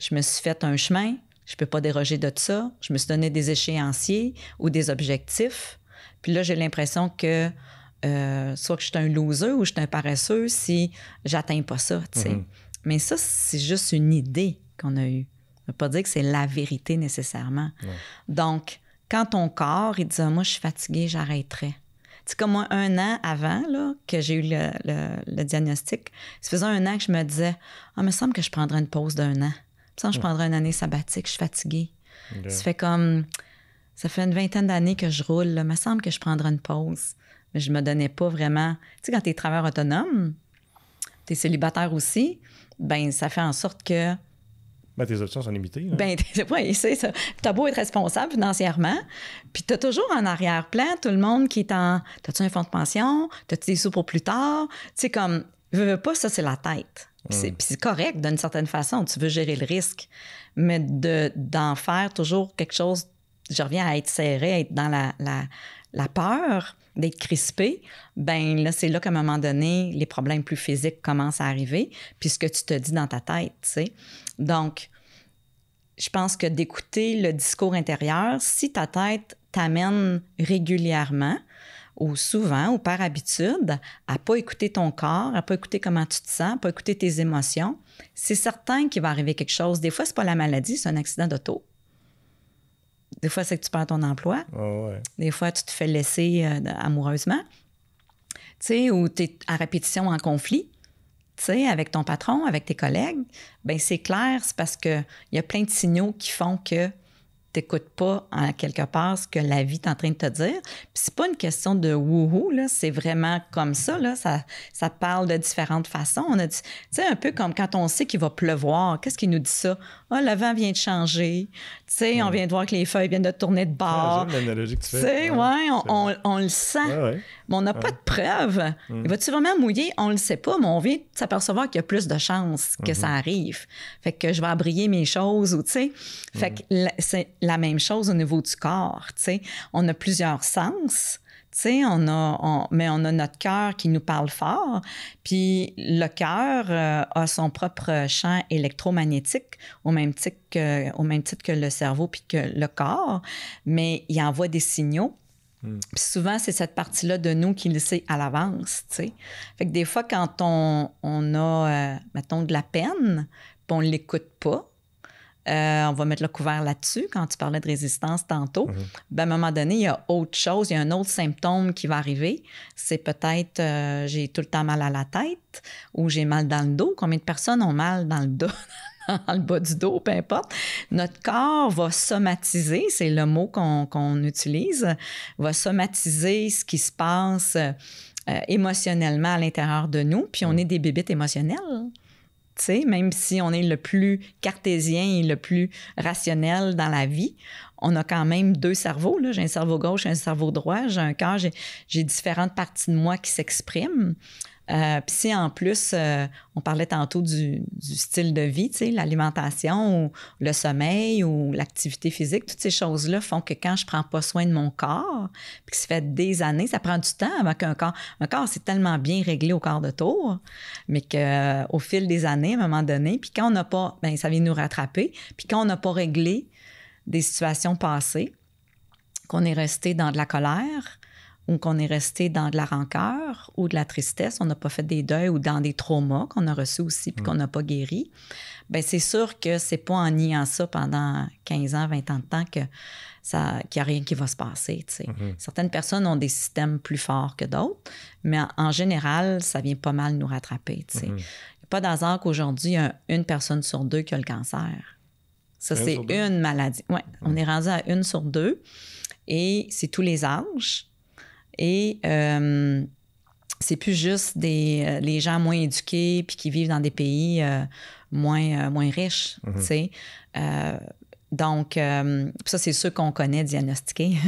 je me suis fait un chemin, je peux pas déroger de ça. Je me suis donné des échéanciers ou des objectifs. Puis là, j'ai l'impression que soit que je suis un loser ou je suis un paresseux si j'atteins pas ça, tu sais. Mais ça, c'est juste une idée qu'on a eue. Ça veut pas dire que c'est la vérité nécessairement. Ouais. Donc, quand ton corps, il dit « moi, je suis fatiguée, j'arrêterai ». C'est comme moi, 1 an avant là, que j'ai eu le diagnostic, ça faisait 1 an que je me disais « Ah, il me semble que je prendrais une pause d'1 an. Il me semble que je prendrais une année sabbatique, je suis fatiguée. Okay. » Ça fait une 20aine d'années que je roule, là. Il me semble que je prendrais une pause. Mais je me donnais pas vraiment... Tu sais, quand tu es travailleur autonome, tu es célibataire aussi, ben ça fait en sorte que... Ben, tes options sont limitées. Hein? Ben, oui, c'est ça. Tu as beau être responsable financièrement, puis tu as toujours en arrière-plan tout le monde qui est en... T'as-tu un fonds de pension? T'as-tu des sous pour plus tard? Tu sais, comme... Veux pas, ça, c'est la tête. Puis c'est correct d'une certaine façon. Tu veux gérer le risque. Mais d'en faire toujours quelque chose... Je reviens à être serré, à être dans la peur... d'être crispé, ben là, c'est là qu'à un moment donné, les problèmes plus physiques commencent à arriver, puis ce que tu te dis dans ta tête, tu sais. Donc, je pense que d'écouter le discours intérieur, si ta tête t'amène régulièrement ou souvent ou par habitude à pas écouter ton corps, à pas écouter comment tu te sens, à pas écouter tes émotions, c'est certain qu'il va arriver quelque chose. Des fois, c'est pas la maladie, c'est un accident d'auto. Des fois, c'est que tu perds ton emploi. Oh, ouais. Des fois, tu te fais laisser amoureusement. Tu sais, ou tu es à répétition en conflit, tu sais, avec ton patron, avec tes collègues. Bien, c'est clair, c'est parce qu'il y a plein de signaux qui font que tu n'écoutes pas, en quelque part, ce que la vie est en train de te dire. Puis c'est pas une question de wouhou, là, c'est vraiment comme ça, là. Ça parle de différentes façons. On a dit, tu sais, un peu comme quand on sait qu'il va pleuvoir. Qu'est-ce qui nous dit ça? Ah, le vent vient de changer. Tu sais, on vient de voir que les feuilles viennent de tourner de bord. J'aime l'analogie que tu fais. Tu sais, on le sent. Ouais. Mais on n'a pas de preuves. Va-tu vraiment mouiller? On le sait pas, mais on vient de s'apercevoir qu'il y a plus de chances que ça arrive. Fait que je vais abrier mes choses, ou tu sais. Fait que c'est la même chose au niveau du corps, tu sais. On a plusieurs sens. Tu sais, mais on a notre cœur qui nous parle fort. Puis le cœur a son propre champ électromagnétique au même titre que le cerveau puis que le corps, mais il envoie des signaux. Puis souvent, c'est cette partie-là de nous qui le sait à l'avance, tu sais. Fait que des fois, quand on a, mettons, de la peine, puis on ne l'écoute pas, on va mettre le couvert là-dessus, quand tu parlais de résistance tantôt, ben, à un moment donné, il y a autre chose, il y a un autre symptôme qui va arriver. C'est peut-être j'ai tout le temps mal à la tête ou j'ai mal dans le dos. Combien de personnes ont mal dans le dos? Dans le bas du dos, peu importe. Notre corps va somatiser, c'est le mot qu'on utilise, va somatiser ce qui se passe émotionnellement à l'intérieur de nous, puis on est des bébites émotionnelles. Tu sais, même si on est le plus cartésien et le plus rationnel dans la vie, on a quand même 2 cerveaux. Là. J'ai un cerveau gauche et un cerveau droit. J'ai un cœur, j'ai différentes parties de moi qui s'expriment. Puis si en plus, on parlait tantôt du style de vie, tu sais, l'alimentation ou le sommeil ou l'activité physique, toutes ces choses-là font que quand je prends pas soin de mon corps, puis que ça fait des années, ça prend du temps avant qu'un corps... Un corps, c'est tellement bien réglé au quart de tour, mais qu'au fil des années, à un moment donné, puis quand on n'a pas... Bien, ça vient nous rattraper. Puis quand on n'a pas réglé des situations passées, qu'on est resté dans de la colère, ou qu'on est resté dans de la rancœur ou de la tristesse, on n'a pas fait des deuils ou dans des traumas qu'on a reçus aussi puis qu'on n'a pas guéri, bien, c'est sûr que c'est pas en niant ça pendant 15 ans, 20 ans de temps qu'il n'y a rien qui va se passer, tu sais. Certaines personnes ont des systèmes plus forts que d'autres, mais en général, ça vient pas mal nous rattraper, tu sais. Il n'y a pas d'hasard qu'aujourd'hui, il y a 1 personne sur 2 qui a le cancer. Ça, c'est une maladie. Oui, on est rendu à 1 sur 2 et c'est tous les âges. Et c'est plus juste les gens moins éduqués puis qui vivent dans des pays moins riches, tu sais. Donc, ça, c'est ceux qu'on connaît diagnostiqués.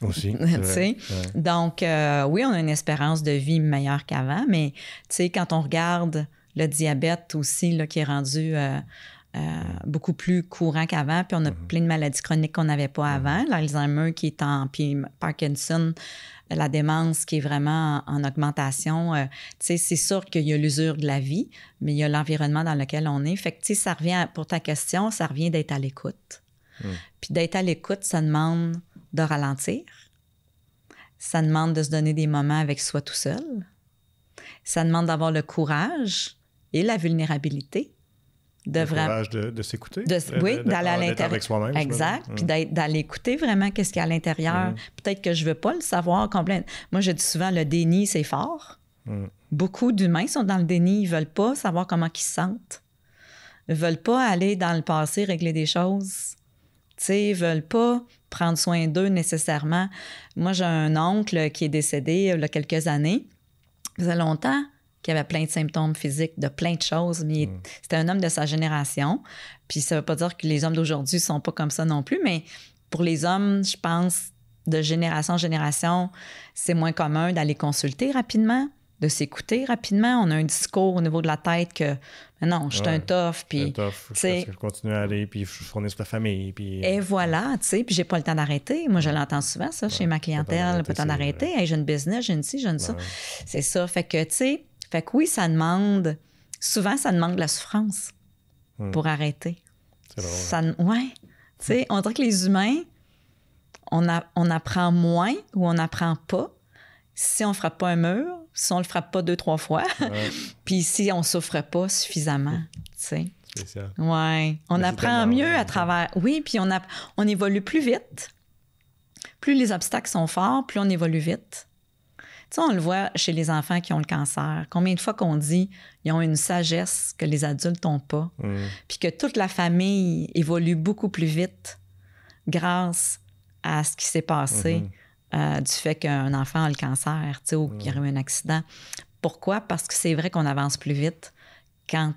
Aussi, tu sais. Donc, oui, on a une espérance de vie meilleure qu'avant, mais tu sais, quand on regarde le diabète aussi, là, qui est rendu... beaucoup plus courant qu'avant, puis on a plein de maladies chroniques qu'on n'avait pas avant. L'Alzheimer qui est puis Parkinson, la démence qui est vraiment en augmentation. Tu sais, c'est sûr qu'il y a l'usure de la vie, mais il y a l'environnement dans lequel on est. Fait que, tu sais, ça revient, pour ta question, ça revient d'être à l'écoute. Puis d'être à l'écoute, ça demande de ralentir. Ça demande de se donner des moments avec soi tout seul. Ça demande d'avoir le courage et la vulnérabilité. Courage de s'écouter. Oui, d'aller à l'intérieur. Avec soi-même. Exact. Puis d'aller écouter vraiment qu'est-ce qu'il y a à l'intérieur. Peut-être que je ne veux pas le savoir complètement. Moi, je dis souvent, le déni, c'est fort. Beaucoup d'humains sont dans le déni. Ils ne veulent pas savoir comment ils se sentent. Ils ne veulent pas aller dans le passé régler des choses. Ils ne veulent pas prendre soin d'eux nécessairement. Moi, j'ai un oncle qui est décédé il y a quelques années. Ça faisait longtemps qu'il avait plein de symptômes physiques, de plein de choses, mais c'était un homme de sa génération. Puis ça ne veut pas dire que les hommes d'aujourd'hui ne sont pas comme ça non plus, mais pour les hommes, je pense, de génération en génération, c'est moins commun d'aller consulter rapidement, de s'écouter rapidement. On a un discours au niveau de la tête que non, je suis un tough. Puis, je continue à aller, puis je fournis sur la famille. Puis, et voilà, tu sais, puis j'ai pas le temps d'arrêter. Moi, je l'entends souvent, ça, chez ma clientèle. Pas le temps d'arrêter. Hey, j'ai une business, j'ai une ci, j'ai une ça. C'est ça. Fait que, tu sais, oui, ça demande... Souvent, ça demande de la souffrance pour arrêter. C'est drôle. Oui. Tu sais, on dirait que les humains, on apprend moins ou on n'apprend pas si on ne frappe pas un mur, si on ne le frappe pas 2-3 fois, puis si on ne souffre pas suffisamment, tu sais. Spécial. Oui. On apprend mieux à travers... Oui, puis on évolue plus vite. Plus les obstacles sont forts, plus on évolue vite. Tu sais, on le voit chez les enfants qui ont le cancer. Combien de fois qu'on dit qu'ils ont une sagesse que les adultes n'ont pas, puis que toute la famille évolue beaucoup plus vite grâce à ce qui s'est passé du fait qu'un enfant a le cancer, tu sais, ou qu'il y a eu un accident. Pourquoi? Parce que c'est vrai qu'on avance plus vite quand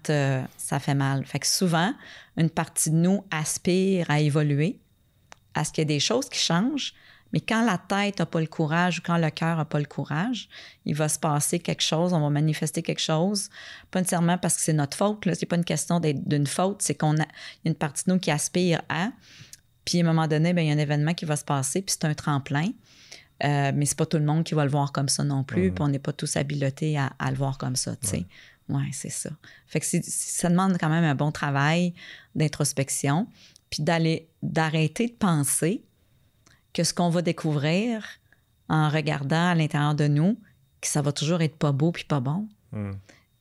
ça fait mal. Fait que souvent, une partie de nous aspire à évoluer, à ce qu'il y ait des choses qui changent. Mais quand la tête n'a pas le courage ou quand le cœur n'a pas le courage, il va se passer quelque chose, on va manifester quelque chose, pas nécessairement parce que c'est notre faute, là, c'est pas une question d'une faute, c'est qu'il y a une partie de nous qui aspire à, puis à un moment donné, bien, il y a un événement qui va se passer, puis c'est un tremplin, mais c'est pas tout le monde qui va le voir comme ça non plus, puis on n'est pas tous habilités à le voir comme ça, tu sais. Oui, c'est ça. Fait que ça demande quand même un bon travail d'introspection, puis d'arrêter de penser que ce qu'on va découvrir en regardant à l'intérieur de nous, que ça va toujours être pas beau puis pas bon.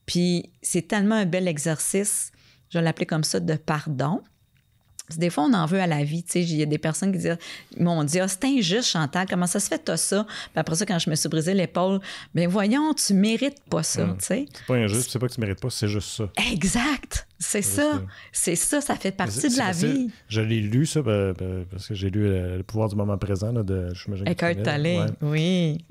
Puis c'est tellement un bel exercice, je vais l'appeler comme ça, de pardon. Parce que des fois, on en veut à la vie. Tu sais, il y a des personnes qui m'ont dit « Ah, c'est injuste, Chantal, comment ça se fait, t'as ça? » Puis après ça, quand je me suis brisé l'épaule, « Bien, voyons, tu mérites pas ça. Tu sais. C'est pas injuste, c'est pas que tu mérites pas, c'est juste ça. Exact! C'est ça. C'est ça, ça fait partie de la vie. Je l'ai lu, ça, parce que j'ai lu Le pouvoir du moment présent là, de Eckhart Tolle, oui.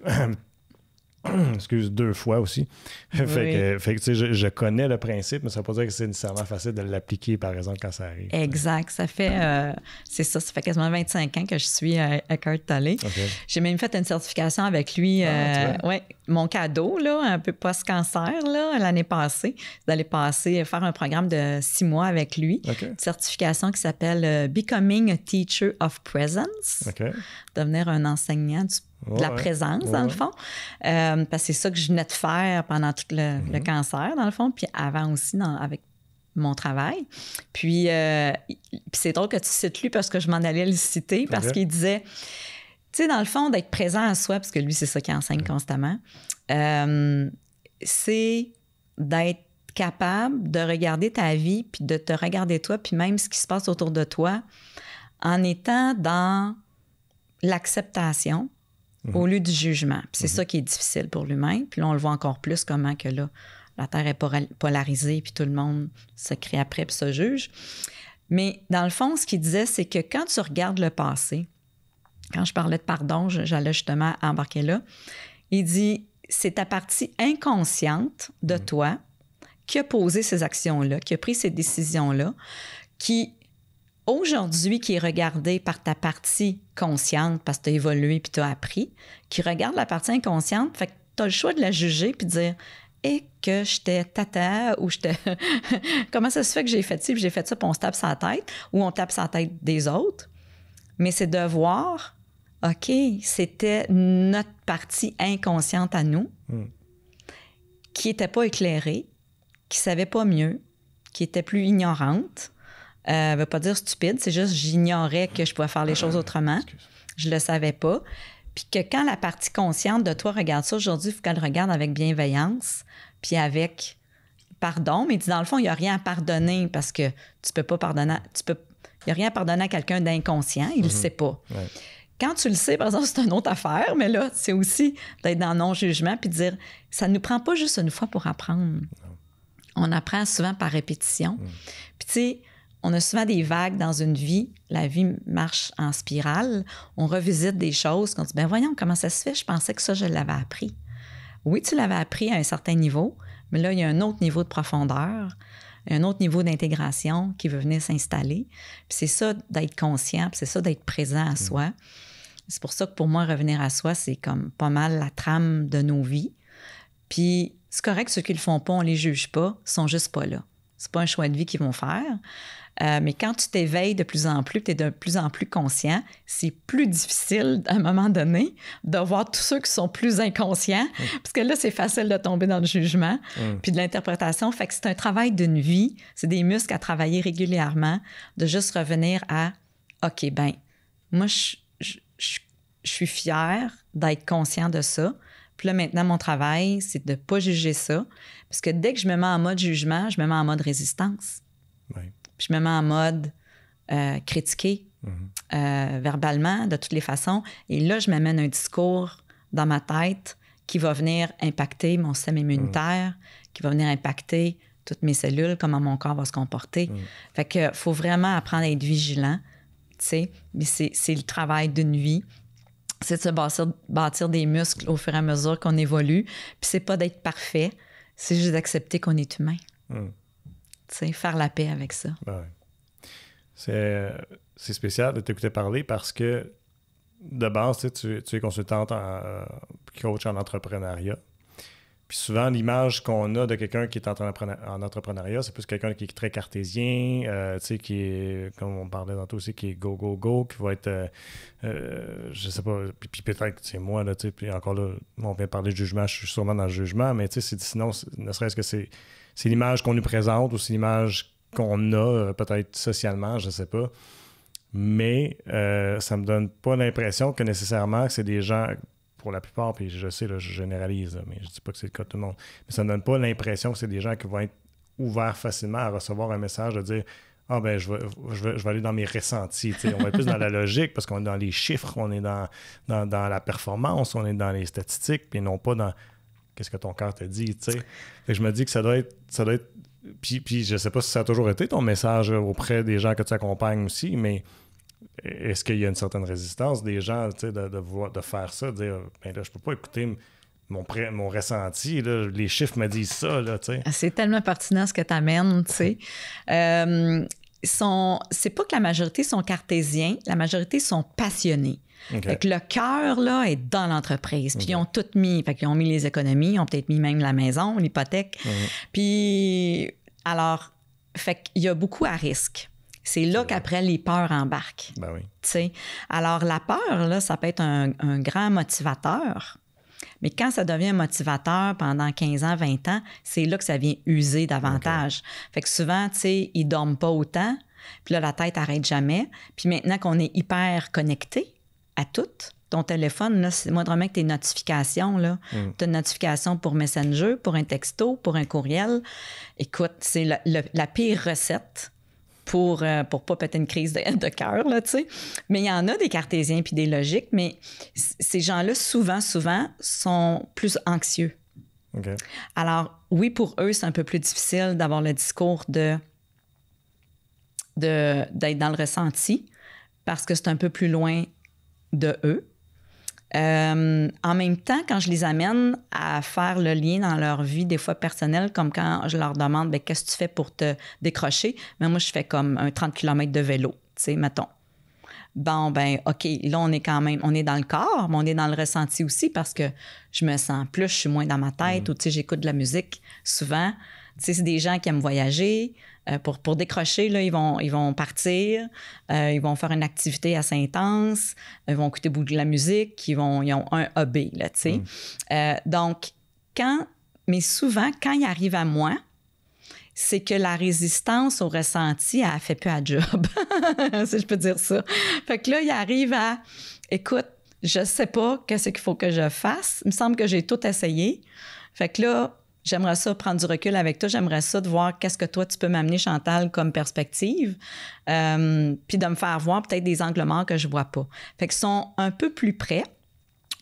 Excuse, 2 fois aussi. Fait que tu sais, je connais le principe, mais ça ne veut pas dire que c'est nécessairement facile de l'appliquer, par exemple, quand ça arrive. Exact. Ça fait, c'est ça fait quasiment 25 ans que je suis à Eckhart Tolle. Okay. J'ai même fait une certification avec lui. Mon cadeau, là, un peu post-cancer, là, l'année passée, d'aller faire un programme de 6 mois avec lui. Une certification qui s'appelle Becoming a Teacher of Presence. Devenir un enseignant de la présence, dans le fond. Parce que c'est ça que je venais de faire pendant tout le cancer, dans le fond, puis avant aussi avec mon travail. Puis c'est drôle que tu cites lui parce que je m'en allais le citer, parce qu'il disait, tu sais, dans le fond, d'être présent à soi, parce que lui, c'est ça qu'il enseigne constamment, c'est d'être capable de regarder ta vie, puis de te regarder toi, puis même ce qui se passe autour de toi, en étant dans l'acceptation, au lieu du jugement. Puis c'est ça qui est difficile pour l'humain. Puis là, on le voit encore plus comment que là, la Terre est polarisée, puis tout le monde se crie après puis se juge. Mais dans le fond, ce qu'il disait, c'est que quand tu regardes le passé, quand je parlais de pardon, j'allais justement embarquer là, il dit, c'est ta partie inconsciente de toi qui a posé ces actions-là, qui a pris ces décisions-là, qui... Aujourd'hui, qui est regardé par ta partie consciente, parce que tu as évolué puis tu as appris, qui regarde la partie inconsciente, fait que tu as le choix de la juger puis de dire « Et que j'étais tata » ou « j'étais comment ça se fait que j'ai fait ci puis j'ai fait ça, puis on se tape sa tête » ou on tape sa tête des autres. Mais c'est de voir, OK, c'était notre partie inconsciente à nous qui n'était pas éclairée, qui ne savait pas mieux, qui était plus ignorante, veut pas dire stupide, c'est juste j'ignorais que je pouvais faire les choses autrement. Je le savais pas. Puis que quand la partie consciente de toi regarde ça aujourd'hui, il faut qu'elle regarde avec bienveillance, puis avec pardon, mais dans le fond, il n'y a rien à pardonner parce que tu peux pas pardonner. Il n'y a rien à pardonner à quelqu'un d'inconscient, il ne le sait pas. Ouais. Quand tu le sais, par exemple, c'est une autre affaire, mais là, c'est aussi d'être dans le non-jugement puis de dire ça ne nous prend pas juste une fois pour apprendre. Non. On apprend souvent par répétition. Puis tu sais, on a souvent des vagues dans une vie. La vie marche en spirale. On revisite des choses qu'on dit, ben voyons, comment ça se fait? Je pensais que ça, je l'avais appris. Oui, tu l'avais appris à un certain niveau, mais là, il y a un autre niveau de profondeur, un autre niveau d'intégration qui veut venir s'installer. Puis c'est ça d'être conscient, puis c'est ça d'être présent à soi. C'est pour ça que pour moi, revenir à soi, c'est comme pas mal la trame de nos vies. Puis c'est correct, ceux qui le font pas, on les juge pas, ils sont juste pas là. C'est pas un choix de vie qu'ils vont faire. Mais quand tu t'éveilles de plus en plus, tu es de plus en plus conscient, c'est plus difficile, à un moment donné, de voir tous ceux qui sont plus inconscients, parce que là, c'est facile de tomber dans le jugement, puis de l'interprétation. Fait que c'est un travail d'une vie, c'est des muscles à travailler régulièrement, de juste revenir à « OK, ben moi, je suis fière d'être conscient de ça. Puis là, maintenant, mon travail, c'est de ne pas juger ça, parce que dès que je me mets en mode jugement, je me mets en mode résistance. Oui. Puis je me mets en mode critiquer verbalement, de toutes les façons. Et là, je m'amène un discours dans ma tête qui va venir impacter mon système immunitaire, qui va venir impacter toutes mes cellules, comment mon corps va se comporter. Fait qu'il faut vraiment apprendre à être vigilant, tu sais. Mais c'est le travail d'une vie. C'est de se bâtir des muscles au fur et à mesure qu'on évolue. Puis c'est pas d'être parfait, c'est juste d'accepter qu'on est humain. Tu sais, faire la paix avec ça. Ben ouais. C'est spécial de t'écouter parler parce que, de base, tu es consultante, coach en entrepreneuriat. Puis souvent, l'image qu'on a de quelqu'un qui est en entrepreneuriat, c'est plus quelqu'un qui est très cartésien, qui est, comme on parlait tantôt aussi, qui est go, go, go, qui va être, je sais pas, puis peut-être que c'est moi, là, puis encore là, on vient parler de jugement, je suis sûrement dans le jugement, mais sinon, ne serait-ce que c'est l'image qu'on nous présente ou c'est l'image qu'on a, peut-être socialement, je sais pas. Mais ça me donne pas l'impression que nécessairement que c'est des gens, pour la plupart, puis je sais, là, je généralise, là, mais je dis pas que c'est le cas de tout le monde, mais ça me donne pas l'impression que c'est des gens qui vont être ouverts facilement à recevoir un message de dire « Ah ben je vais aller dans mes ressentis ». On va être plus dans la logique parce qu'on est dans les chiffres, on est dans la performance, on est dans les statistiques, puis non pas dans qu'est-ce que ton cœur te dit, tu sais. Fait que je me dis que ça doit être puis je sais pas si ça a toujours été ton message auprès des gens que tu accompagnes aussi, mais est-ce qu'il y a une certaine résistance des gens, tu sais, de faire ça, de dire ben là, je peux pas écouter mon ressenti, là, les chiffres me disent ça, là, tu sais. C'est tellement pertinent ce que tu amènes, tu sais. C'est pas que la majorité sont cartésiens, la majorité sont passionnés. Okay. Fait que le cœur, là, est dans l'entreprise. Puis ils ont tout mis. Fait qu'ils ont mis les économies, ils ont peut-être mis même la maison, l'hypothèque. Puis, alors, fait qu'il y a beaucoup à risque. C'est là qu'après, les peurs embarquent. Ben oui. T'sais. Alors, la peur, là, ça peut être un grand motivateur. Mais quand ça devient un motivateur pendant 15 ans, 20 ans, c'est là que ça vient user davantage. Okay. Fait que souvent, tu sais, ils dorment pas autant. Puis là, la tête n'arrête jamais. Puis maintenant qu'on est hyper connecté à tout, ton téléphone, là, c'est moindrement que tes notifications, là. Tu as une notification pour Messenger, pour un texto, pour un courriel. Écoute, c'est la pire recette pour pas péter une crise de cœur, là, tu sais. Mais il y en a des cartésiens puis des logiques, mais ces gens-là, souvent, sont plus anxieux. Okay. Alors, oui, pour eux, c'est un peu plus difficile d'avoir le discours d'être dans le ressenti parce que c'est un peu plus loin de eux. En même temps, quand je les amène à faire le lien dans leur vie, des fois personnelle, comme quand je leur demande « qu'est-ce que tu fais pour te décrocher? » Mais moi, je fais comme un 30 km de vélo, tu sais, mettons. Bon, ben OK, là, on est dans le corps, mais on est dans le ressenti aussi parce que je me sens plus, je suis moins dans ma tête ou, tu sais, j'écoute de la musique souvent. Tu sais, c'est des gens qui aiment voyager. Pour décrocher, là, ils vont partir, ils vont faire une activité assez intense, ils vont écouter beaucoup de la musique, ils ont un hobby, là, tu sais. Donc, mais souvent, quand ils arrivent à moi, c'est que la résistance au ressenti, elle fait plus à job, si je peux dire ça. Fait que là, il arrive à, écoute, je sais pas qu'est-ce qu'il faut que je fasse. Il me semble que j'ai tout essayé. Fait que là, j'aimerais ça prendre du recul avec toi. J'aimerais ça de voir qu'est-ce que toi, tu peux m'amener, Chantal, comme perspective. Puis de me faire voir peut-être des angles morts que je vois pas. Fait qu'ils sont un peu plus près,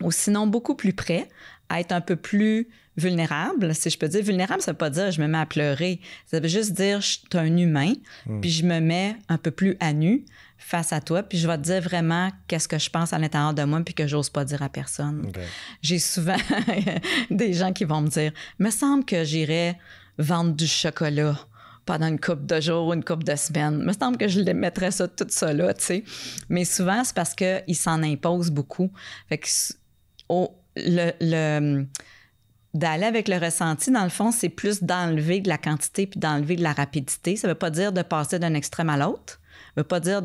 ou sinon beaucoup plus près, à être un peu plus vulnérable, si je peux dire. Vulnérable, ça veut pas dire je me mets à pleurer. Ça veut juste dire je suis un humain, puis je me mets un peu plus à nu face à toi, puis je vais te dire vraiment qu'est-ce que je pense à l'intérieur de moi, puis que j'ose pas dire à personne. Okay. J'ai souvent des gens qui vont me dire « me semble que j'irais vendre du chocolat pendant une couple de jours ou une couple de semaines. Me semble que je mettrais ça, tout ça là, tu sais. » Mais souvent, c'est parce qu'ils s'en imposent beaucoup. Fait que d'aller avec le ressenti, dans le fond, c'est plus d'enlever de la quantité puis d'enlever de la rapidité. Ça veut pas dire de passer d'un extrême à l'autre. Ça veut pas dire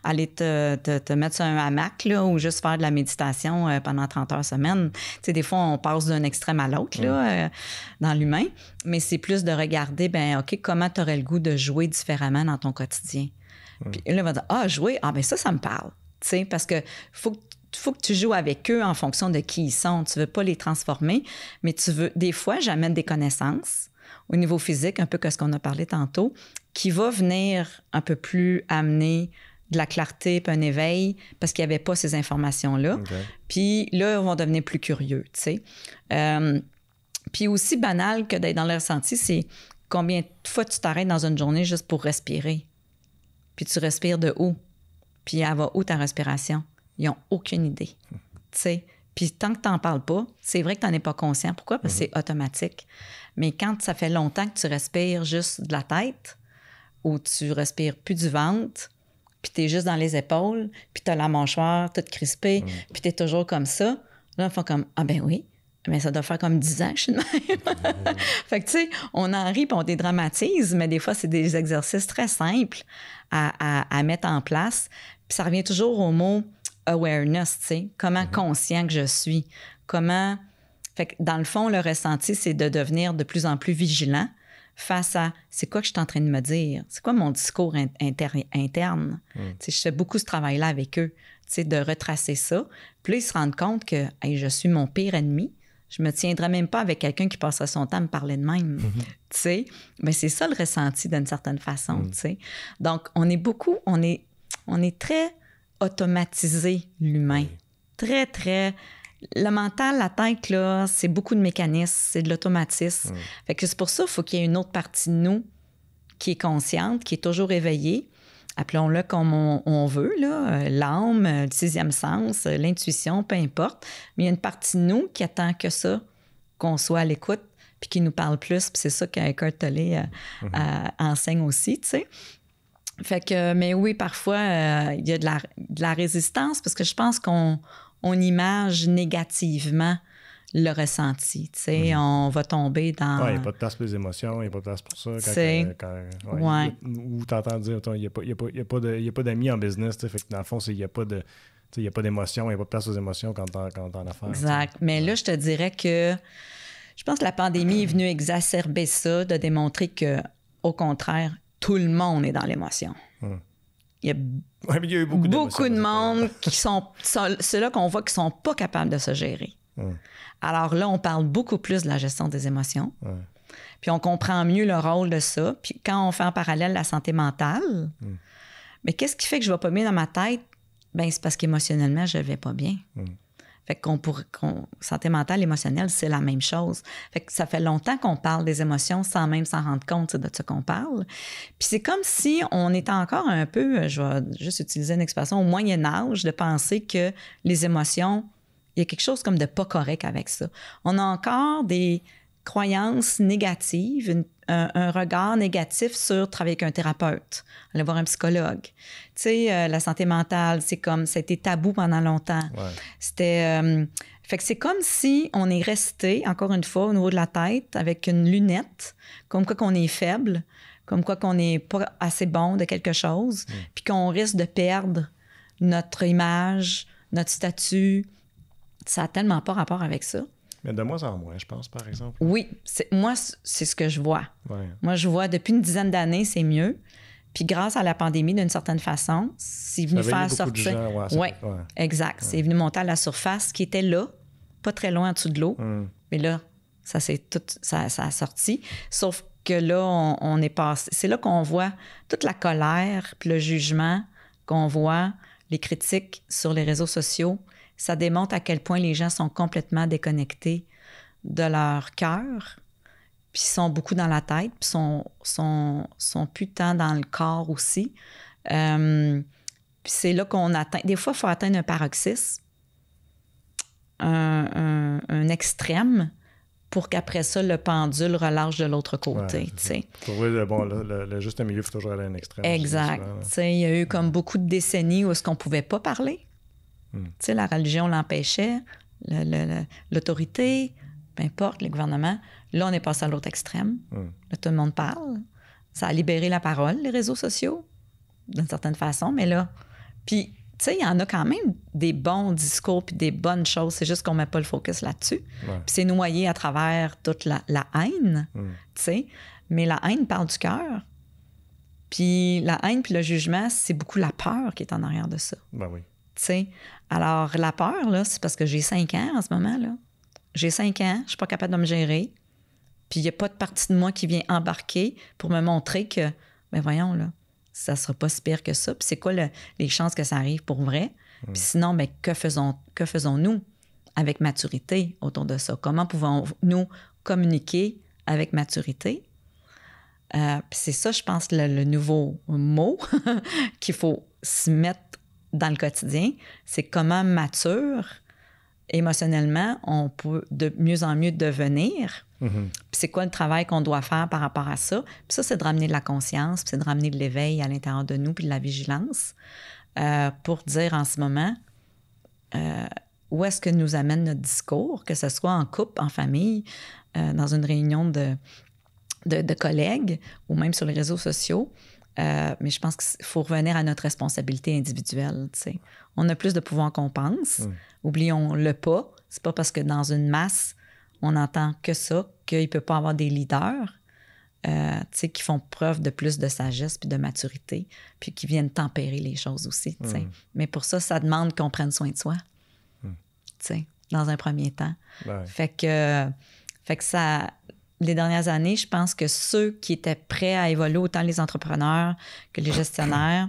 aller te mettre sur un hamac là, ou juste faire de la méditation pendant 30 heures semaine. Tu sais, des fois, on passe d'un extrême à l'autre là, dans l'humain. Mais c'est plus de regarder, ben OK, comment tu aurais le goût de jouer différemment dans ton quotidien. Puis là, on va dire, jouer, ben ça me parle. Tu sais, parce que faut que tu joues avec eux en fonction de qui ils sont. Tu veux pas les transformer, mais tu veux... Des fois, j'amène des connaissances au niveau physique, un peu comme ce qu'on a parlé tantôt, qui va venir un peu plus amener de la clarté puis un éveil parce qu'il n'y avait pas ces informations-là. Okay. Puis là, ils vont devenir plus curieux, tu sais. Puis aussi banal que d'être dans le ressenti, c'est combien de fois tu t'arrêtes dans une journée juste pour respirer. Puis tu respires de où? Puis elle va où ta respiration? Ils n'ont aucune idée, tu sais. Puis tant que tu n'en parles pas, c'est vrai que tu n'en es pas conscient. Pourquoi? Parce que c'est automatique. Mais quand ça fait longtemps que tu respires juste de la tête ou tu respires plus du ventre, puis tu es juste dans les épaules, puis tu as la mâchoire toute crispée, puis tu es toujours comme ça, là, on fait comme « Ah ben oui, mais ça doit faire comme 10 ans que je suis de même. » Fait que tu sais, on en rit puis on dédramatise, mais des fois, c'est des exercices très simples à mettre en place. Puis ça revient toujours au mot awareness, tu sais, comment conscient que je suis, comment... Fait que dans le fond, le ressenti, c'est de devenir de plus en plus vigilant face à c'est quoi que je suis en train de me dire, c'est quoi mon discours interne. Tu sais, je fais beaucoup ce travail-là avec eux, tu sais, de retracer ça. Puis là, ils se rendent compte que hey, je suis mon pire ennemi. Je me tiendrais même pas avec quelqu'un qui passerait son temps à me parler de même, tu sais. Mais c'est ça le ressenti d'une certaine façon, tu sais. Donc, on est très automatisé, l'humain. Très, très... Le mental, la tête, là, c'est beaucoup de mécanismes, c'est de l'automatisme. Fait que c'est pour ça qu'il faut qu'il y ait une autre partie de nous qui est consciente, qui est toujours éveillée. Appelons-le comme on veut, là, l'âme, le sixième sens, l'intuition, peu importe. Mais il y a une partie de nous qui attend que ça, qu'on soit à l'écoute, puis qui nous parle plus. Puis c'est ça qu'Eckhart Tolle enseigne aussi, tu sais. Fait que, mais oui, parfois, il y a de la résistance parce que je pense qu'on image négativement le ressenti. Tu sais, on va tomber dans... Oui, il n'y a pas de place pour les émotions, il n'y a pas de place pour ça. Ou t'entends dire, il n'y a pas d'amis en business. Fait que dans le fond, il n'y a pas d'émotions, il n'y a pas de place aux émotions quand t'es en affaires. Exact. Mais là, je te dirais que je pense que la pandémie est venue exacerber ça, de démontrer que, au contraire, tout le monde est dans l'émotion. Il y a eu beaucoup de monde qui sont ceux-là qu'on voit qui sont pas capables de se gérer. Alors là, on parle beaucoup plus de la gestion des émotions. Puis on comprend mieux le rôle de ça. Puis quand on fait en parallèle la santé mentale, mais qu'est-ce qui fait que je ne vais pas bien dans ma tête? Bien, c'est parce qu'émotionnellement, je ne vais pas bien. Fait que santé mentale, émotionnelle, c'est la même chose. Fait que ça fait longtemps qu'on parle des émotions sans même s'en rendre compte de ce qu'on parle. Puis c'est comme si on était encore un peu, je vais juste utiliser une expression, au Moyen-Âge, de penser que les émotions, il y a quelque chose comme de pas correct avec ça. On a encore des croyances négatives, un regard négatif sur travailler avec un thérapeute, aller voir un psychologue. Tu sais, la santé mentale, c'est comme, ça a été tabou pendant longtemps. C'était... fait que c'est comme si on est resté, encore une fois, au niveau de la tête, avec une lunette, comme quoi qu'on est faible, comme quoi qu'on n'est pas assez bon de quelque chose, puis qu'on risque de perdre notre image, notre statut. Ça n'a tellement pas rapport avec ça. Mais de moins en moins, je pense, par exemple. Oui, moi, c'est ce que je vois. Ouais. Moi, je vois depuis une dizaine d'années, c'est mieux. Puis grâce à la pandémie, d'une certaine façon, c'est venu faire sortir... Oui, exact. Ouais. C'est venu monter à la surface qui était là, pas très loin en dessous de l'eau. Mais là, ça a sorti. Sauf que là, on est passé... C'est là qu'on voit toute la colère puis le jugement qu'on voit, les critiques sur les réseaux sociaux. Ça démontre à quel point les gens sont complètement déconnectés de leur cœur, puis sont beaucoup dans la tête, puis sont plus tant dans le corps aussi. Puis c'est là qu'on atteint... Des fois, il faut atteindre un paroxysme, un extrême, pour qu'après ça, le pendule relâche de l'autre côté. Pour trouver le juste milieu, il faut toujours aller à un extrême. Exact. Il y a eu comme beaucoup de décennies où est-ce qu'on ne pouvait pas parler. La religion l'empêchait, l'autorité, peu importe, les gouvernements. Là, on est passé à l'autre extrême. Là, tout le monde parle. Ça a libéré la parole, les réseaux sociaux, d'une certaine façon. Mais là, puis, tu sais, il y en a quand même des bons discours puis des bonnes choses. C'est juste qu'on ne met pas le focus là-dessus. Puis c'est noyé à travers toute la haine, tu sais. Mais la haine parle du cœur. Puis la haine puis le jugement, c'est beaucoup la peur qui est en arrière de ça. Ben oui. T'sais. Alors, la peur, là, c'est parce que j'ai 5 ans en ce moment, là. J'ai 5 ans, je suis pas capable de me gérer. Puis il n'y a pas de partie de moi qui vient embarquer pour me montrer que, ben voyons, là, ça sera pas si pire que ça. Puis c'est quoi les chances que ça arrive pour vrai? Puis sinon, ben, que faisons-nous avec maturité autour de ça? Comment pouvons-nous communiquer avec maturité? Puis c'est ça, je pense, le nouveau mot qu'il faut se mettre dans le quotidien, c'est comment mature émotionnellement on peut de mieux en mieux devenir. Puis c'est quoi le travail qu'on doit faire par rapport à ça? Puis ça, c'est de ramener de la conscience, puis c'est de ramener de l'éveil à l'intérieur de nous, puis de la vigilance, pour dire en ce moment où est-ce que nous amène notre discours, que ce soit en couple, en famille, dans une réunion de collègues ou même sur les réseaux sociaux. Mais je pense qu'il faut revenir à notre responsabilité individuelle. T'sais. On a plus de pouvoir qu'on pense. Oublions-le pas. C'est pas parce que dans une masse, on n'entend que ça, qu'il ne peut pas avoir des leaders qui font preuve de plus de sagesse puis de maturité, puis qui viennent tempérer les choses aussi. Mais pour ça, ça demande qu'on prenne soin de soi, dans un premier temps. Ouais. Fait que ça... Les dernières années, je pense que ceux qui étaient prêts à évoluer, autant les entrepreneurs que les gestionnaires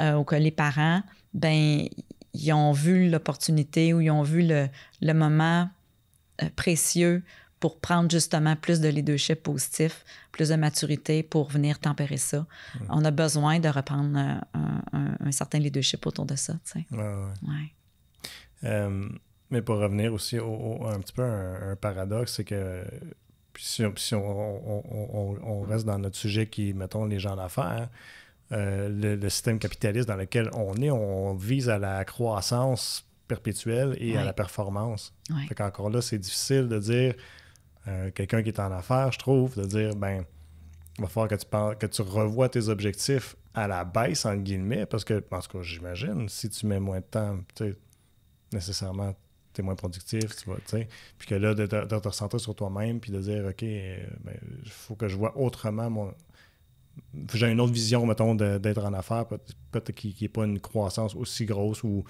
ou que les parents, ben ils ont vu l'opportunité ou ils ont vu le moment précieux pour prendre justement plus de leadership positif, plus de maturité pour venir tempérer ça. On a besoin de reprendre un certain leadership autour de ça. Mais pour revenir aussi un petit peu un paradoxe, c'est que si on reste dans notre sujet qui, mettons, les gens d'affaires, le système capitaliste dans lequel on vise à la croissance perpétuelle et à la performance. Fait qu'encore là, c'est difficile de dire, quelqu'un qui est en affaires, je trouve, de dire, ben, il va falloir que tu revoies tes objectifs à la baisse, entre guillemets, parce que, en tout cas, j'imagine, si tu mets moins de temps, tu sais, nécessairement, tu es moins productif, tu vois, tu sais. Puis que là, de te recentrer sur toi-même, puis de dire, OK, il faut que je vois autrement j'ai une autre vision, mettons, d'être en affaires, peut-être qu'il n'y ait pas une croissance aussi grosse ou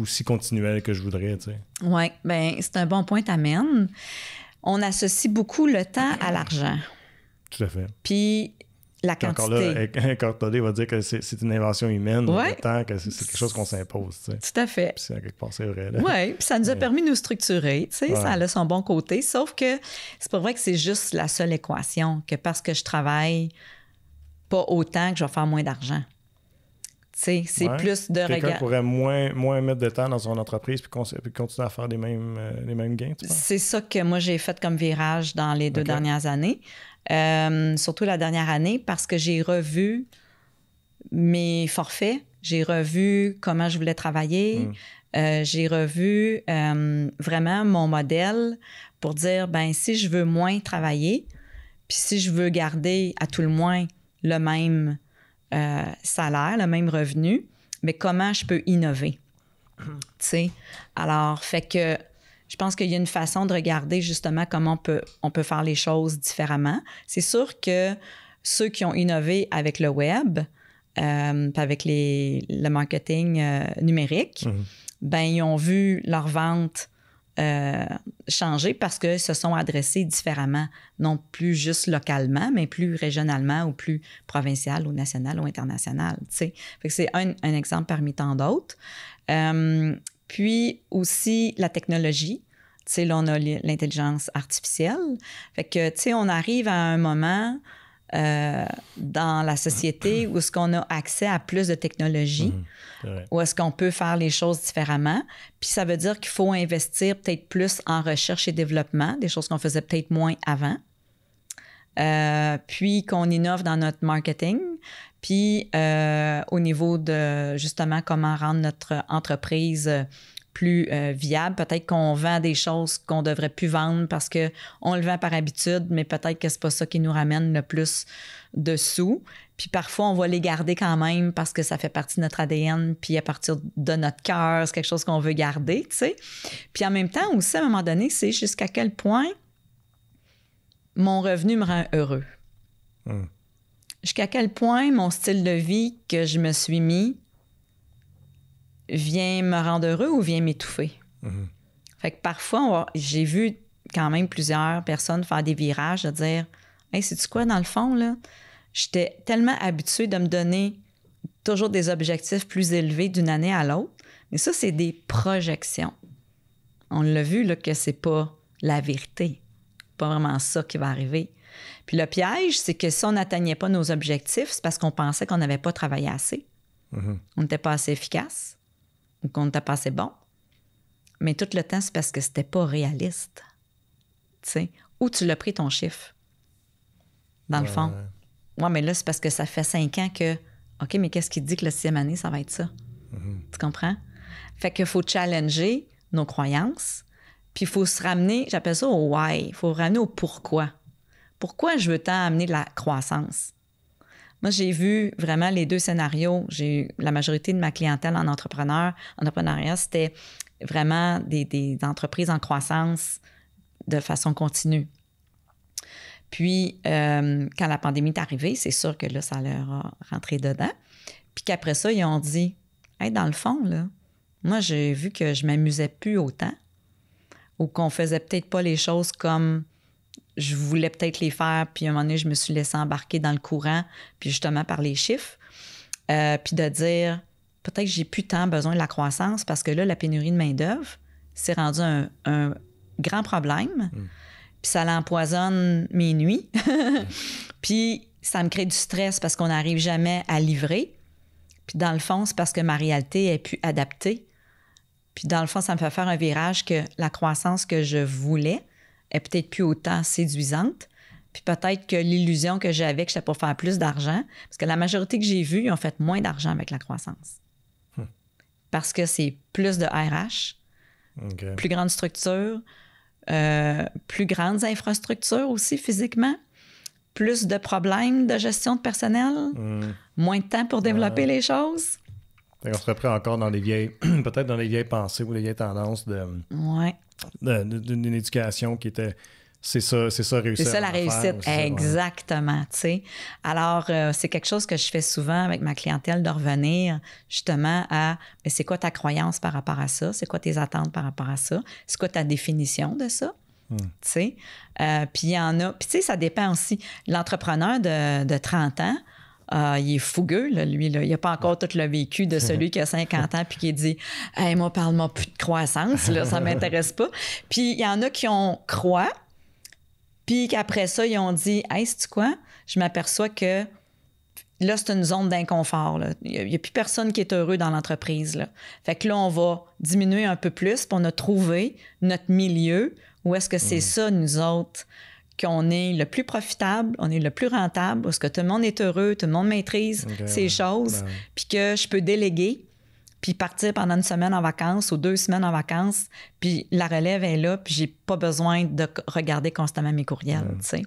aussi continuelle que je voudrais, tu sais. Oui, bien, c'est un bon point t'amènes. On associe beaucoup le temps à l'argent. Tout à fait. Puis la quantité. Encore là, va dire que c'est une invention humaine, le temps, que c'est quelque chose qu'on s'impose, tu sais. Tout à fait. Puis c'est à quelque part, c'est vrai. Oui, puis ça nous a permis de nous structurer, tu sais, ça a son bon côté, sauf que c'est pas vrai que c'est juste la seule équation, que parce que je travaille pas autant que je vais faire moins d'argent. Tu sais, c'est plus de regarder. Quelqu'un pourrait moins mettre de temps dans son entreprise puis continuer à faire les mêmes gains, tu penses? C'est ça que moi, j'ai fait comme virage dans les 2 dernières années. Surtout la dernière année, parce que j'ai revu mes forfaits, j'ai revu comment je voulais travailler, j'ai revu vraiment mon modèle pour dire, ben si je veux moins travailler, puis si je veux garder à tout le moins le même salaire, le même revenu, mais comment je peux innover? Tu sais? Alors, fait que Je pense qu'il y a une façon de regarder justement comment on peut faire les choses différemment. C'est sûr que ceux qui ont innové avec le web, avec le marketing numérique, ben ils ont vu leur vente changer parce qu'ils se sont adressés différemment, non plus juste localement, mais plus régionalement ou plus provincial ou national ou international. Fait que c'est un exemple parmi tant d'autres. Puis aussi la technologie. Tu sais, là, on a l'intelligence artificielle. Fait que, tu sais, on arrive à un moment dans la société où est-ce qu'on a accès à plus de technologie, où est-ce qu'on peut faire les choses différemment. Puis ça veut dire qu'il faut investir peut-être plus en recherche et développement, des choses qu'on faisait peut-être moins avant. Puis qu'on innove dans notre marketing. Puis au niveau de, justement, comment rendre notre entreprise plus viable. Peut-être qu'on vend des choses qu'on devrait plus vendre parce qu'on le vend par habitude, mais peut-être que c'est pas ça qui nous ramène le plus de sous. Puis parfois, on va les garder quand même parce que ça fait partie de notre ADN, puis à partir de notre cœur, c'est quelque chose qu'on veut garder, tu sais. Puis en même temps aussi, à un moment donné, c'est jusqu'à quel point mon revenu me rend heureux. Jusqu'à quel point mon style de vie que je me suis mis vient me rendre heureux ou vient m'étouffer. Fait que parfois, j'ai vu quand même plusieurs personnes faire des virages, de dire « Hey, sais-tu quoi, dans le fond, là? J'étais tellement habituée de me donner toujours des objectifs plus élevés d'une année à l'autre. Mais ça, c'est des projections. On l'a vu, là, que c'est pas la vérité. Pas vraiment ça qui va arriver. Puis le piège, c'est que si on n'atteignait pas nos objectifs, c'est parce qu'on pensait qu'on n'avait pas travaillé assez. On n'était pas assez efficace ou qu'on n'était pas assez bon. Mais tout le temps, c'est parce que c'était pas réaliste. Tu sais, ou tu l'as pris ton chiffre, dans le fond. Ouais, mais là, c'est parce que ça fait 5 ans que, OK, mais qu'est-ce qui dit que la 6e année, ça va être ça? Tu comprends? Fait qu'il faut challenger nos croyances, puis il faut se ramener, j'appelle ça au why, il faut ramener au pourquoi. Pourquoi je veux tant amener de la croissance? Moi, j'ai vu vraiment les deux scénarios. J'ai eu la majorité de ma clientèle en entrepreneuriat, c'était vraiment des entreprises en croissance de façon continue. Puis, quand la pandémie est arrivée, c'est sûr que là, ça leur a rentré dedans. Puis qu'après ça, ils ont dit « Hey, dans le fond, là, moi, j'ai vu que je m'amusais plus autant ou qu'on faisait peut-être pas les choses comme je voulais peut-être les faire, puis à un moment donné, je me suis laissée embarquer dans le courant, puis justement par les chiffres, puis de dire peut-être que j'ai plus tant besoin de la croissance parce que là, la pénurie de main-d'œuvre, c'est rendu un grand problème. Puis ça l'empoisonne mes nuits. Puis ça me crée du stress parce qu'on n'arrive jamais à livrer. Puis dans le fond, c'est parce que ma réalité est plus adaptée. Puis dans le fond, ça me fait faire un virage que la croissance que je voulais est peut-être plus autant séduisante. Puis peut-être que l'illusion que j'avais que j'étais pour faire plus d'argent, parce que la majorité que j'ai vue, ils ont fait moins d'argent avec la croissance. Parce que c'est plus de RH, plus grande structure, plus grandes infrastructures aussi physiquement, plus de problèmes de gestion de personnel, moins de temps pour développer les choses. On serait prêt encore dans les vieilles, peut-être dans les vieilles pensées ou les vieilles tendances d'une éducation qui était c'est ça réussir. C'est ça la réussite, aussi, exactement. Tu sais. Alors, c'est quelque chose que je fais souvent avec ma clientèle de revenir justement à mais c'est quoi ta croyance par rapport à ça? C'est quoi tes attentes par rapport à ça? C'est quoi ta définition de ça? Tu sais. Puis il y en a. Puis tu sais, ça dépend aussi. L'entrepreneur de 30 ans, il est fougueux, là, lui. Là. Il n'a pas encore tout le vécu de celui qui a 50 ans puis qui dit « Hey, moi, parle-moi plus de croissance, là, ça ne m'intéresse pas. » Puis il y en a qui ont croit, puis qu'après ça, ils ont dit « Hey, sais-tu quoi? Je m'aperçois que là, c'est une zone d'inconfort. Là. Il n'y a plus personne qui est heureux dans l'entreprise. Là. Fait que là, on va diminuer un peu plus, puis on a trouvé notre milieu où est-ce que c'est ça, nous autres, qu'on est le plus profitable, on est le plus rentable, parce que tout le monde est heureux, tout le monde maîtrise ces choses, puis que je peux déléguer, puis partir pendant une semaine en vacances ou 2 semaines en vacances, puis la relève est là, puis j'ai pas besoin de regarder constamment mes courriels, tu sais.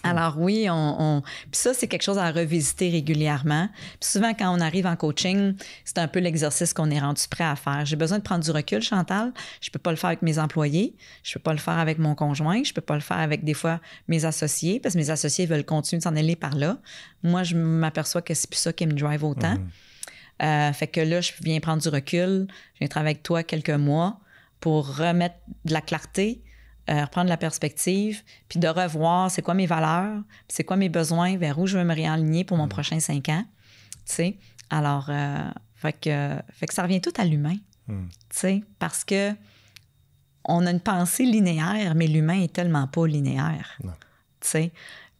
Alors oui, puis ça, c'est quelque chose à revisiter régulièrement. Puis souvent, quand on arrive en coaching, c'est un peu l'exercice qu'on est rendu prêt à faire. J'ai besoin de prendre du recul, Chantal. Je peux pas le faire avec mes employés. Je peux pas le faire avec mon conjoint. Je peux pas le faire avec, des fois, mes associés, parce que mes associés veulent continuer de s'en aller par là. Moi, je m'aperçois que c'est plus ça qui me drive autant. Fait que là, je viens prendre du recul. Je viens travailler avec toi quelques mois pour remettre de la clarté, reprendre la perspective, puis de revoir c'est quoi mes valeurs, c'est quoi mes besoins, vers où je veux me réaligner pour mon prochain 5 ans. Tu sais, alors, fait que ça revient tout à l'humain, tu sais, parce que on a une pensée linéaire, mais l'humain est tellement pas linéaire, tu sais.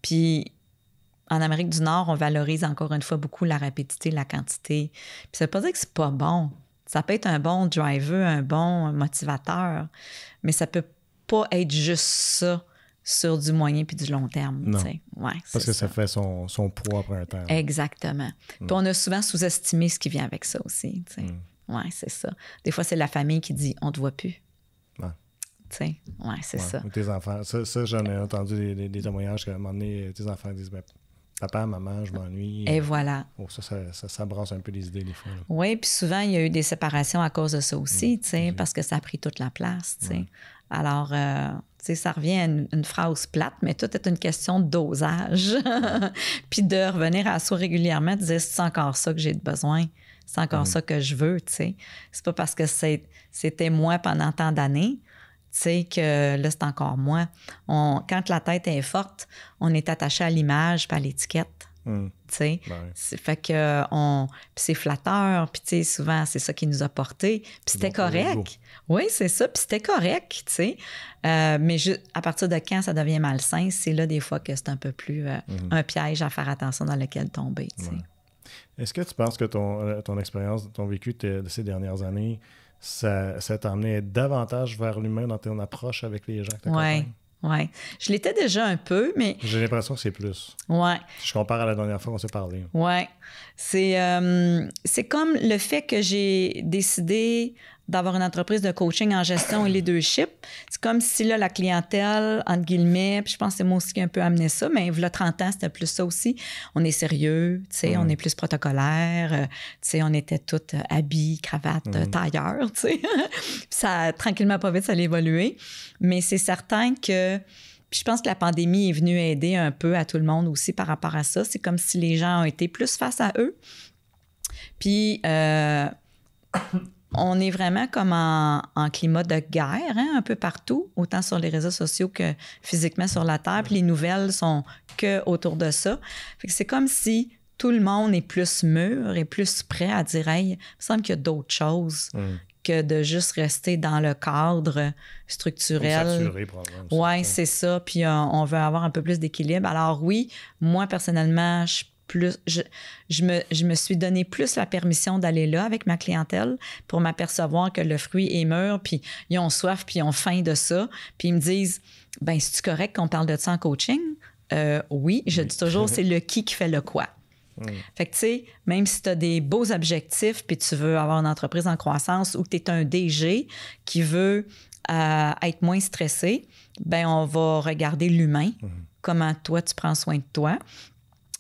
Puis en Amérique du Nord, on valorise encore une fois beaucoup la rapidité, la quantité. Puis ça veut pas dire que c'est pas bon. Ça peut être un bon driver, un bon motivateur, mais ça peut pas être juste ça sur du moyen puis du long terme. Non. Ouais, parce que ça fait son poids après un temps. Exactement. Puis on a souvent sous-estimé ce qui vient avec ça aussi. Ouais, c'est ça. Des fois, c'est la famille qui dit « on te voit plus ». Ouais, c'est ça. Ou tes enfants. Ça j'en ai entendu des témoignages qu'à un moment donné, tes enfants disent « Papa, maman, je m'ennuie ». Et voilà. Oh, ça brasse un peu les idées des fois. Là. Oui, puis souvent, il y a eu des séparations à cause de ça aussi, parce que ça a pris toute la place, Alors, ça revient à une phrase plate, mais tout est une question de dosage. Puis de revenir à soi régulièrement, de dire, c'est encore ça que j'ai besoin, c'est encore ça que je veux, tu sais. C'est pas parce que c'était moi pendant tant d'années, tu sais, que là, c'est encore moi. Quand la tête est forte, on est attaché à l'image puis à l'étiquette. Tu sais, fait que c'est flatteur, puis tu sais, souvent, c'est ça qui nous a porté. Puis c'était correct. Oui, c'est ça, puis c'était correct, tu sais. Mais à partir de quand ça devient malsain, c'est là des fois que c'est un peu plus un piège à faire attention dans lequel tomber, tu sais. Est-ce que tu penses que ton expérience, ton vécu de ces dernières années, ça t'a amené davantage vers l'humain dans ton approche avec les gens que tu accompagnes? Oui. Je l'étais déjà un peu, mais... J'ai l'impression que c'est plus. Oui. Si je compare à la dernière fois qu'on s'est parlé. Oui. C'est comme le fait que j'ai décidé d'avoir une entreprise de coaching en gestion et leadership. C'est comme si là, la clientèle, entre guillemets, puis je pense que c'est moi aussi qui ai un peu amené ça, mais il y a 30 ans, c'était plus ça aussi. On est sérieux, tu sais, on est plus protocolaire, tu sais, on était tous habits, cravates, tailleurs, tu sais. Ça, tranquillement, pas vite, ça allait évoluer. Mais c'est certain que... Puis je pense que la pandémie est venue aider un peu à tout le monde aussi par rapport à ça. C'est comme si les gens ont été plus face à eux. Puis... on est vraiment comme en climat de guerre, un peu partout, autant sur les réseaux sociaux que physiquement sur la Terre. Puis les nouvelles sont que autour de ça. Fait que c'est comme si tout le monde est plus mûr et plus prêt à dire « Hey, il me semble qu'il y a d'autres choses que de juste rester dans le cadre structurel. » Saturé, probablement. Oui, c'est ça. Puis on veut avoir un peu plus d'équilibre. Alors oui, moi, personnellement, je me suis donné plus la permission d'aller là avec ma clientèle pour m'apercevoir que le fruit est mûr, puis ils ont soif, puis ils ont faim de ça. Puis ils me disent, ben c'est-tu correct qu'on parle de ça en coaching? Oui, je dis toujours, c'est le qui fait le quoi. Fait que, tu sais, même si tu as des beaux objectifs, puis tu veux avoir une entreprise en croissance ou que tu es un DG qui veut être moins stressé, ben on va regarder l'humain, comment toi, tu prends soin de toi.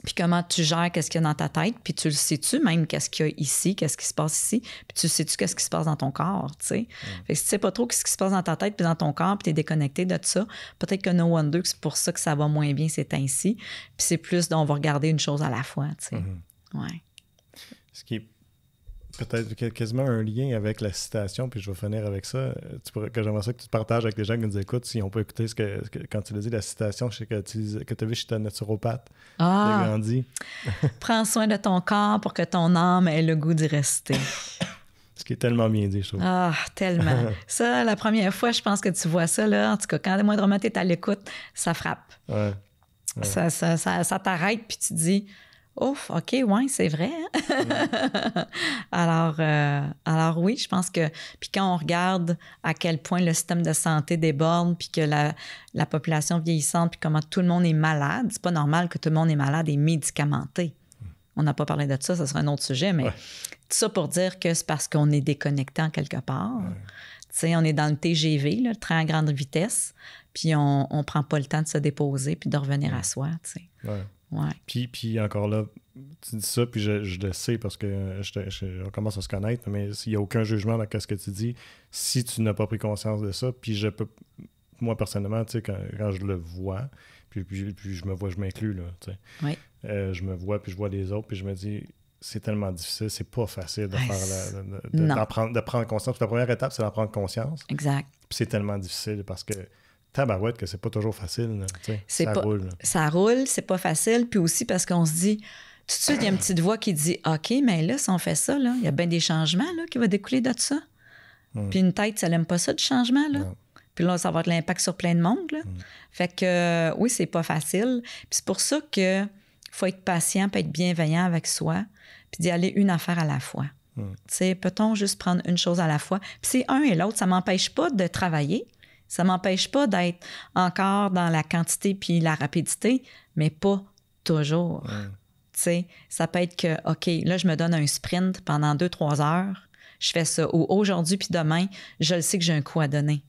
Puis comment tu gères qu'est-ce qu'il y a dans ta tête, puis tu le sais-tu même qu'est-ce qu'il y a ici, qu'est-ce qui se passe ici, puis tu sais-tu qu'est-ce qui se passe dans ton corps, tu sais. Fait que si tu sais pas trop qu'est-ce qui se passe dans ta tête puis dans ton corps, puis t'es déconnecté de ça, peut-être que no wonder que c'est pour ça que ça va moins bien ces temps-ci. Puis c'est plus, on va regarder une chose à la fois, tu sais. Ouais. Ce qui est peut-être quasiment un lien avec la citation, puis je vais finir avec ça. Que j'aimerais ça que tu partages avec les gens qui nous écoutent, si on peut écouter quand tu l'as dit, la citation, je sais que tu as vu chez ta naturopathe de Gandhi. Prends soin de ton corps pour que ton âme ait le goût d'y rester. Ce qui est tellement bien dit, je trouve. Ah, tellement. Ça, la première fois, je pense que tu vois ça, là, en tout cas, quand le moindrement tu es à l'écoute, ça frappe. Ouais. Ça t'arrête, puis tu te dis... Ouf, OK, ouais, c'est vrai. Alors oui, je pense que... Puis quand on regarde à quel point le système de santé déborde, puis que la population vieillissante, puis comment tout le monde est malade, c'est pas normal que tout le monde est malade et médicamenté. On n'a pas parlé de ça serait un autre sujet, mais tout ça pour dire que c'est parce qu'on est déconnecté en quelque part. Tu sais, on est dans le TGV, là, le train à grande vitesse, puis on ne prend pas le temps de se déposer puis de revenir à soi, tu sais. Ouais. Puis encore là, tu dis ça, puis je le sais parce que on commence à se connaître, mais il n'y a aucun jugement dans ce que tu dis si tu n'as pas pris conscience de ça. Puis je peux, moi personnellement, tu sais, quand je le vois, puis je me vois, je m'inclus, là, tu sais. Oui. Je me vois, puis je vois les autres, puis je me dis, c'est tellement difficile, c'est pas facile de de prendre conscience. La première étape, c'est d'en prendre conscience. Exact. Puis c'est tellement difficile parce que tabarouette que c'est pas toujours facile. Là, ça roule. Ça roule, c'est pas facile. Puis aussi parce qu'on se dit, tout de suite, il y a une petite voix qui dit « OK, mais là, si on fait ça, là, il y a bien des changements là, qui vont découler de ça. Puis une tête, ça n'aime pas ça, du changement. Là. Puis là, ça va avoir de l'impact sur plein de monde. Là. Fait que oui, c'est pas facile. Puis c'est pour ça qu'il faut être patient, puis être bienveillant avec soi, puis d'y aller une affaire à la fois. Tu sais, peut-on juste prendre une chose à la fois? Puis c'est un et l'autre, ça m'empêche pas de travailler. Ça m'empêche pas d'être encore dans la quantité puis la rapidité, mais pas toujours. Tu sais, ça peut être que, OK, là, je me donne un sprint pendant 2-3 heures, je fais ça. Ou aujourd'hui puis demain, je le sais que j'ai un coup à donner.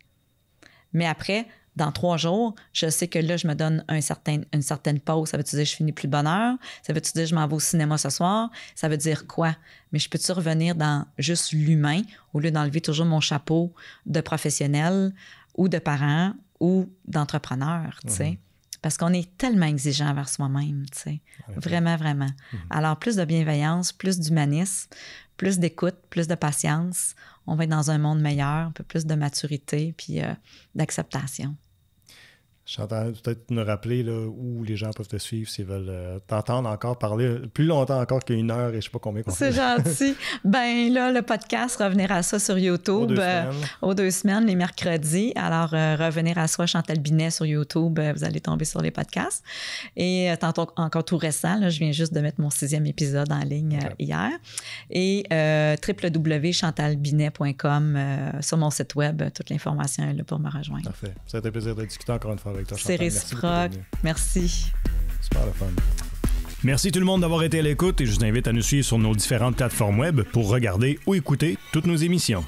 Mais après, dans 3 jours, je sais que là, je me donne une certaine pause. Ça veut-tu dire que je finis plus de bonne heure? Ça veut-tu dire que je m'en vais au cinéma ce soir? Ça veut dire quoi? Mais je peux-tu revenir dans juste l'humain au lieu d'enlever toujours mon chapeau de professionnel ou de parent ou d'entrepreneur, tu sais? Parce qu'on est tellement exigeant envers soi-même, tu sais. Vraiment, vraiment. Alors, plus de bienveillance, plus d'humanisme, plus d'écoute, plus de patience. On va être dans un monde meilleur, un peu plus de maturité puis d'acceptation. Chantal, peut-être nous rappeler là, où les gens peuvent te suivre s'ils veulent t'entendre encore parler plus longtemps encore qu'1 heure et je sais pas combien. C'est gentil. Ben là, le podcast Revenir à soi sur YouTube aux 2 semaines, les mercredis. Alors, Revenir à soi, Chantal Binet sur YouTube, vous allez tomber sur les podcasts. Et tantôt, encore tout récent, là, je viens juste de mettre mon 6e épisode en ligne hier. Et www.chantalbinet.com sur mon site web, toute l'information est là pour me rejoindre. Parfait. Ça a été un plaisir de discuter encore une fois avec toi, Chantal. C'est réciproque. Merci. Super le fun. Merci tout le monde d'avoir été à l'écoute et je vous invite à nous suivre sur nos différentes plateformes web pour regarder ou écouter toutes nos émissions.